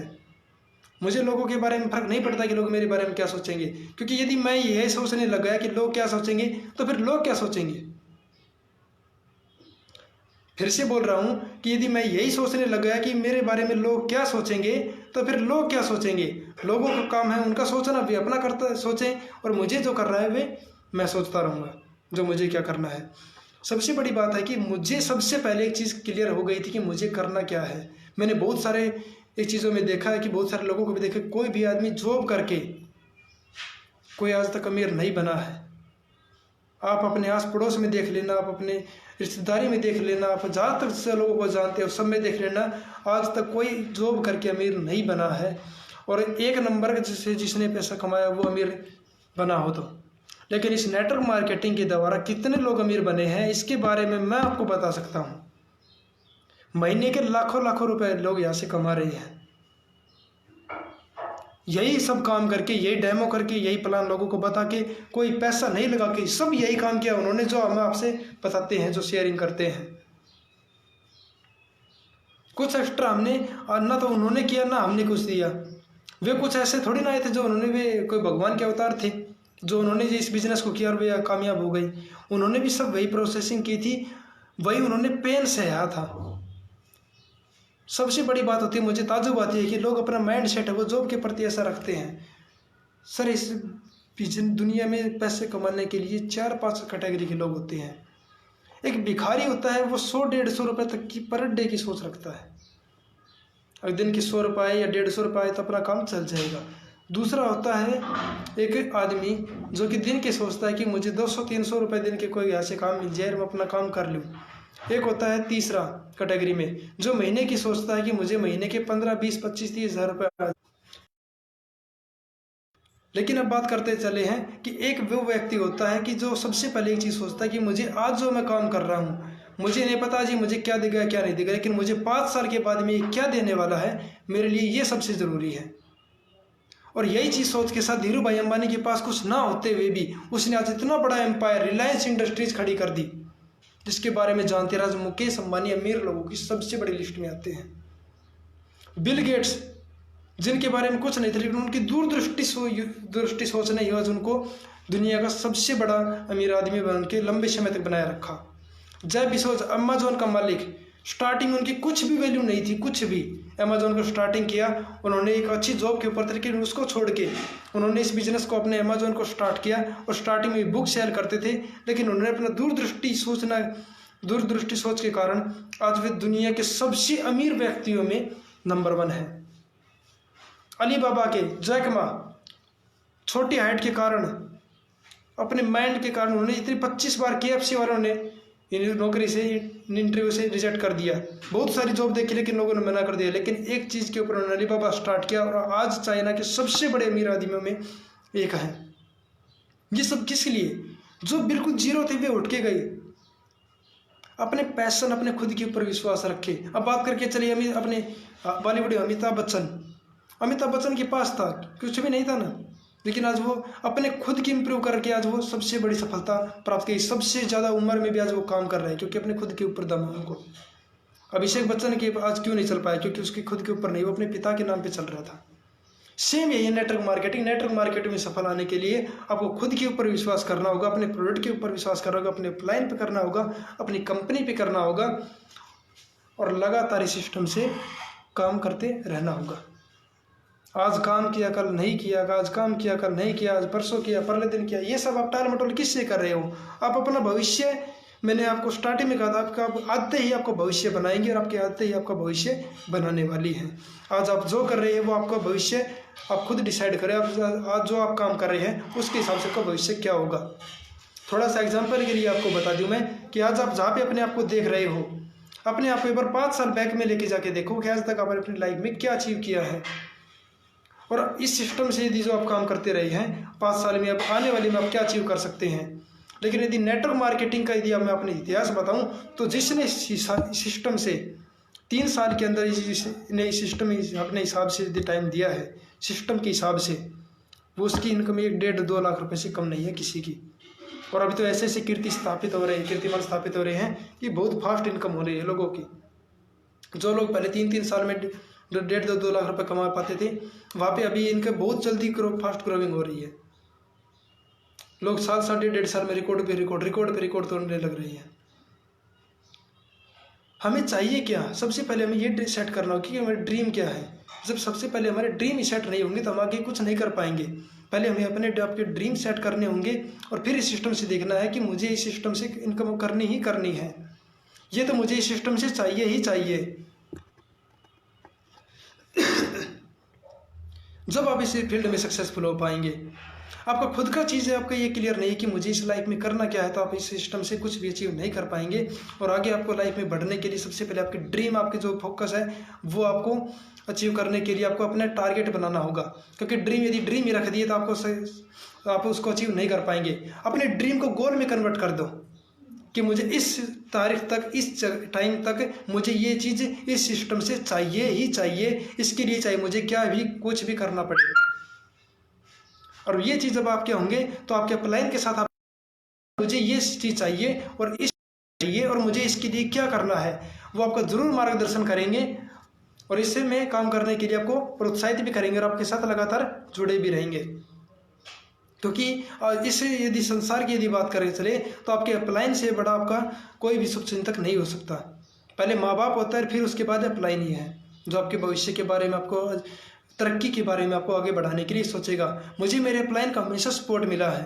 मुझे लोगों के बारे में फ़र्क नहीं पड़ता कि लोग मेरे बारे में क्या सोचेंगे, क्योंकि यदि मैं यह सोचने लग गया कि लोग क्या सोचेंगे तो फिर लोग क्या सोचेंगे। फिर से बोल रहा हूँ कि यदि मैं यही सोचने लग गया कि मेरे बारे में लोग क्या सोचेंगे तो फिर लोग क्या सोचेंगे। लोगों का काम है उनका सोचना, भी अपना करता सोचें और मुझे जो कर रहा है वे मैं सोचता रहूँगा जो मुझे क्या करना है। सबसे बड़ी बात है कि मुझे सबसे पहले एक चीज़ क्लियर हो गई थी कि मुझे करना क्या है। मैंने बहुत सारे एक चीज़ों में देखा है कि बहुत सारे लोगों को भी देखा, कोई भी आदमी जॉब करके कोई आज तक अमीर नहीं बना है। आप अपने आस पड़ोस में देख लेना, आप अपने रिश्तेदारी में देख लेना, आप जहाँ तक से लोगों को जानते हो सब में देख लेना, आज तक कोई जॉब करके अमीर नहीं बना है। और एक नंबर से जिसने पैसा कमाया वो अमीर बना हो तो। लेकिन इस नेटवर्क मार्केटिंग के द्वारा कितने लोग अमीर बने हैं इसके बारे में मैं आपको बता सकता हूँ। महीने के लाखों लाखों रुपए लोग यहाँ से कमा रहे हैं, यही सब काम करके, यही डेमो करके, यही प्लान लोगों को बता के, कोई पैसा नहीं लगा के, सब यही काम किया उन्होंने जो हम आपसे बताते हैं, जो शेयरिंग करते हैं। कुछ एक्स्ट्रा हमने ना तो उन्होंने किया ना हमने कुछ दिया। वे कुछ ऐसे थोड़ी ना आए थे जो उन्होंने वे कोई भगवान के अवतार थे जो उन्होंने इस बिजनेस को किया और वे कामयाब हो गई। उन्होंने भी सब वही प्रोसेसिंग की थी, वही उन्होंने पेन सहया था। सबसे बड़ी बात होती है, मुझे ताज्जुब आती है कि लोग अपना माइंड सेट है वो जॉब के प्रति ऐसा रखते हैं। सर इस दुनिया में पैसे कमाने के लिए 4-5 कैटेगरी के लोग होते हैं। एक भिखारी होता है, वो 100-150 रुपये तक की पर डे की सोच रखता है। अगर दिन की 100 रुपये या 150 रुपये तो अपना काम चल जाएगा। दूसरा होता है एक आदमी जो कि दिन के सोचता है कि मुझे 200-300 रुपये दिन के कोई ऐसे काम मिल जाए और मैं अपना काम कर लूँ। एक होता है तीसरा कैटेगरी में जो महीने की सोचता है कि मुझे महीने के 15, 20, 25, 30 हज़ार रुपये। लेकिन अब बात करते चले हैं कि एक वो व्यक्ति होता है कि जो सबसे पहले एक चीज़ सोचता है कि मुझे आज जो मैं काम कर रहा हूँ, मुझे नहीं पता जी मुझे क्या देगा क्या नहीं देगा, लेकिन मुझे 5 साल के बाद में ये क्या देने वाला है, मेरे लिए ये सबसे ज़रूरी है। और यही चीज़ सोच के साथ धीरू भाई अंबानी के पास कुछ ना होते हुए भी उसने आज इतना बड़ा एम्पायर रिलायंस इंडस्ट्रीज खड़ी कर दी, जिसके बारे में जानते राज मुकेश अंबानी अमीर लोगों की सबसे बड़ी लिस्ट में आते हैं। बिल गेट्स, जिनके बारे में कुछ नहीं था, लेकिन उनकी दूरदृष्टि सोच ने आज उनको दुनिया का सबसे बड़ा अमीर आदमी बन के लंबे समय तक बनाए रखा। जेफ बेजोस, अमेजोन का मालिक, स्टार्टिंग उनकी कुछ भी वैल्यू नहीं थी, कुछ भी। अमेजोन को स्टार्टिंग किया उन्होंने एक अच्छी जॉब के ऊपर, लेकिन उसको छोड़ के उन्होंने इस बिजनेस को अपने अमेजोन को स्टार्ट किया। और स्टार्टिंग में बुक सेल करते थे, लेकिन उन्होंने अपना दूरदृष्टि सोच के कारण आज वे दुनिया के सबसे अमीर व्यक्तियों में नंबर 1 है। अलीबाबा के जैक मा, छोटी हाइट के कारण, अपने माइंड के कारण उन्होंने इतनी 25 बार KFC वालों ने नौकरी से, इंटरव्यू से रिजेक्ट कर दिया। बहुत सारी जॉब देखी लेकिन लोगों ने मना कर दिया, लेकिन एक चीज़ के ऊपर उन्होंने अलीबाबा स्टार्ट किया और आज चाइना के सबसे बड़े अमीर आदमियों में एक है। ये सब किस लिए? जो बिल्कुल जीरो थे वे उठ के गए, अपने पैशन, अपने खुद के ऊपर विश्वास रखे। अब बात करके चलिए अपने बॉलीवुड अमिताभ बच्चन के पास था कुछ भी नहीं था ना, लेकिन आज वो अपने खुद की इम्प्रूव करके आज वो सबसे बड़ी सफलता प्राप्त की। सबसे ज़्यादा उम्र में भी आज वो काम कर रहे हैं, क्योंकि अपने खुद के ऊपर दम है उनको। अभिषेक बच्चन के आज क्यों नहीं चल पाया? क्योंकि उसके खुद के ऊपर नहीं, वो अपने पिता के नाम पे चल रहा था। सेम यही है नेटवर्क मार्केटिंग में सफल आने के लिए आपको खुद के ऊपर विश्वास करना होगा, अपने प्रोडक्ट के ऊपर विश्वास करना होगा, अपने प्लान पे करना होगा, अपनी कंपनी पे करना होगा, और लगातार इस सिस्टम से काम करते रहना होगा। आज काम किया कल नहीं किया, आज काम किया कल नहीं किया, आज परसों किया परले दिन किया, ये सब आप टाल मटोल किससे कर रहे हो? आप अपना भविष्य, मैंने आपको स्टार्टिंग में कहा था, आपका आदतें ही आपको भविष्य बनाएंगे और आपकी आदतें ही आपका भविष्य बनाने वाली हैं। आज आप जो कर रहे हैं वो आपका भविष्य आप खुद डिसाइड करें। आज जो आप काम कर रहे हैं उसके हिसाब से आपका भविष्य क्या होगा। थोड़ा सा एग्जाम्पल के लिए आपको बता दूँ मैं कि आज आप जहाँ पे अपने आप को देख रहे हो, अपने आप को एक बार 5 साल बैक में लेके जाके देखो कि आज तक आपने अपनी लाइफ में क्या अचीव किया है। और इस सिस्टम से यदि जो आप काम करते रहे हैं 5 साल में, अब आने वाले में आप क्या अचीव कर सकते हैं। लेकिन यदि नेटवर्क मार्केटिंग का यदि मैं अपने इतिहास बताऊं, तो जिसने सिस्टम से 3 साल के अंदर इस सिस्टम अपने हिसाब से यदि टाइम दिया है, सिस्टम के हिसाब से, वो उसकी इनकम 1-1.5-2 लाख रुपए से कम नहीं है किसी की। और अभी तो ऐसे ऐसे कीर्तिमान स्थापित हो रहे हैं कि बहुत फास्ट इनकम हो रही है लोगों की। जो लोग पहले 3-3 साल में 1.5-2 लाख रुपए कमा पाते थे, वहाँ पे अभी इनके बहुत जल्दी फास्ट ग्रोविंग हो रही है। लोग 7-1.5 साल में रिकॉर्ड पे रिकॉर्ड तोड़ने लग रही है। हमें चाहिए क्या? सबसे पहले हमें ये सेट करना होगा कि हमारा ड्रीम क्या है। जब सबसे पहले हमारे ड्रीम सेट नहीं होंगे तो हम आगे कुछ नहीं कर पाएंगे। पहले हमें आपके ड्रीम सेट करने होंगे और फिर इस सिस्टम से देखना है कि मुझे इस सिस्टम से इनकम करनी ही करनी है, ये तो मुझे इस सिस्टम से चाहिए ही चाहिए। जब आप इस फील्ड में सक्सेसफुल हो पाएंगे, आपका खुद का चीज़ है, आपका ये क्लियर नहीं है कि मुझे इस लाइफ में करना क्या है, तो आप इस सिस्टम से कुछ भी अचीव नहीं कर पाएंगे। और आगे आपको लाइफ में बढ़ने के लिए सबसे पहले आपके ड्रीम, आपके जो फोकस है वो आपको अचीव करने के लिए आपको अपना टारगेट बनाना होगा। क्योंकि यदि ड्रीम ही रख दिए तो आप उसको अचीव नहीं कर पाएंगे। अपने ड्रीम को गोल में कन्वर्ट कर दो कि मुझे इस तारीख तक, इस टाइम तक मुझे ये चीज़ इस सिस्टम से चाहिए ही चाहिए, इसके लिए चाहिए मुझे कुछ भी करना पड़ेगा। और ये चीज़ जब आपके होंगे तो आपके प्लान के साथ आप मुझे ये चीज़ चाहिए और इस चाहिए और मुझे इसके लिए क्या करना है, वो आपका ज़रूर मार्गदर्शन करेंगे और इससे में काम करने के लिए आपको प्रोत्साहित भी करेंगे और आपके साथ लगातार जुड़े भी रहेंगे। क्योंकि इससे यदि संसार की यदि बात करें चले तो आपके अपलाइन से बड़ा आपका कोई भी शुभचिंतक नहीं हो सकता। पहले माँ बाप होता है, फिर उसके बाद अपलाइन ही है जो आपके भविष्य के बारे में, आपको तरक्की के बारे में आपको आगे बढ़ाने के लिए सोचेगा। मुझे मेरे अपलाइन का हमेशा सपोर्ट मिला है,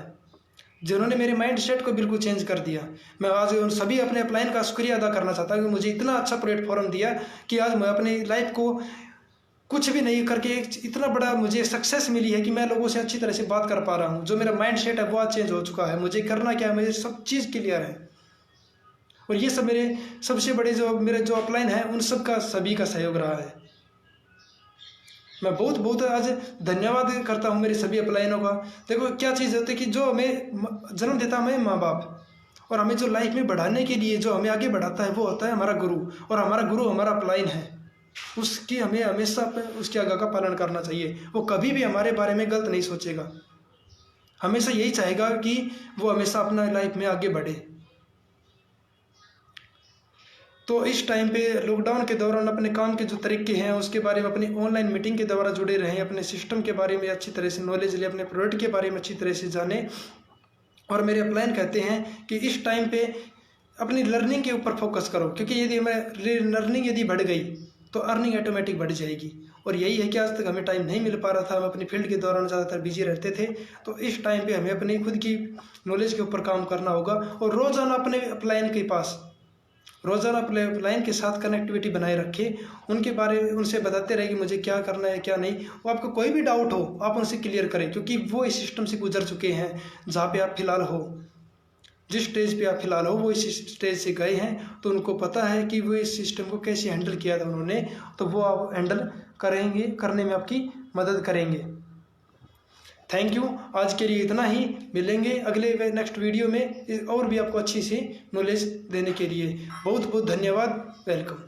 जिन्होंने मेरे माइंड सेट को बिल्कुल चेंज कर दिया। मैं आज उन सभी अपने अपलाइन का शुक्रिया अदा करना चाहता हूँ कि मुझे इतना अच्छा प्लेटफॉर्म दिया कि आज मैं अपनी लाइफ को कुछ भी नहीं करके इतना बड़ा मुझे सक्सेस मिली है कि मैं लोगों से अच्छी तरह से बात कर पा रहा हूँ। जो मेरा माइंड सेट है वो आज चेंज हो चुका है, मुझे करना क्या है, मुझे सब चीज़ क्लियर है। और ये सब मेरे सबसे बड़े जो मेरे जो अपलाइन है उन सब का सभी का सहयोग रहा है। मैं बहुत बहुत आज धन्यवाद करता हूँ मेरे सभी अपलाइनों का। देखो क्या चीज़ होती है कि जो हमें जन्म देता है हमें माँ बाप, और हमें जो लाइफ में बढ़ाने के लिए जो हमें आगे बढ़ाता है वो होता है हमारा गुरु, और हमारा गुरु हमारा अपलाइन है। उसकी हमें हमेशा उसकी आज्ञा का पालन करना चाहिए। वो कभी भी हमारे बारे में गलत नहीं सोचेगा, हमेशा यही चाहेगा कि वो हमेशा अपना लाइफ में आगे बढ़े। तो इस टाइम पे लॉकडाउन के दौरान अपने काम के जो तरीके हैं उसके बारे में अपनी ऑनलाइन मीटिंग के द्वारा जुड़े रहें, अपने सिस्टम के बारे में अच्छी तरह से नॉलेज ले, अपने प्रोडक्ट के बारे में अच्छी तरह से जाने। और मेरे अपलाइन कहते हैं कि इस टाइम पे अपनी लर्निंग के ऊपर फोकस करो, क्योंकि यदि हमें लर्निंग यदि बढ़ गई तो अर्निंग ऑटोमेटिक बढ़ जाएगी। और यही है कि आज तक हमें टाइम नहीं मिल पा रहा था, हम अपनी फील्ड के दौरान ज़्यादातर बिजी रहते थे। तो इस टाइम पे हमें अपनी खुद की नॉलेज के ऊपर काम करना होगा, और रोज़ाना अपने अपलाइन के पास रोज़ाना अपने अपलाइन के साथ कनेक्टिविटी बनाए रखें, उनके बारे में उनसे बताते रहे कि मुझे क्या करना है क्या नहीं। वो आपको कोई भी डाउट हो आप उनसे क्लियर करें, क्योंकि वो इस सिस्टम से गुजर चुके हैं। जहाँ पे आप फिलहाल हो, जिस स्टेज पे आप फिलहाल हो वो इस स्टेज से गए हैं, तो उनको पता है कि वो इस सिस्टम को कैसे हैंडल किया था उन्होंने, तो वो आप हैंडल करेंगे, करने में आपकी मदद करेंगे। थैंक यू, आज के लिए इतना ही। मिलेंगे अगले नेक्स्ट वीडियो में और भी आपको अच्छी सी नॉलेज देने के लिए। बहुत बहुत धन्यवाद, वेलकम।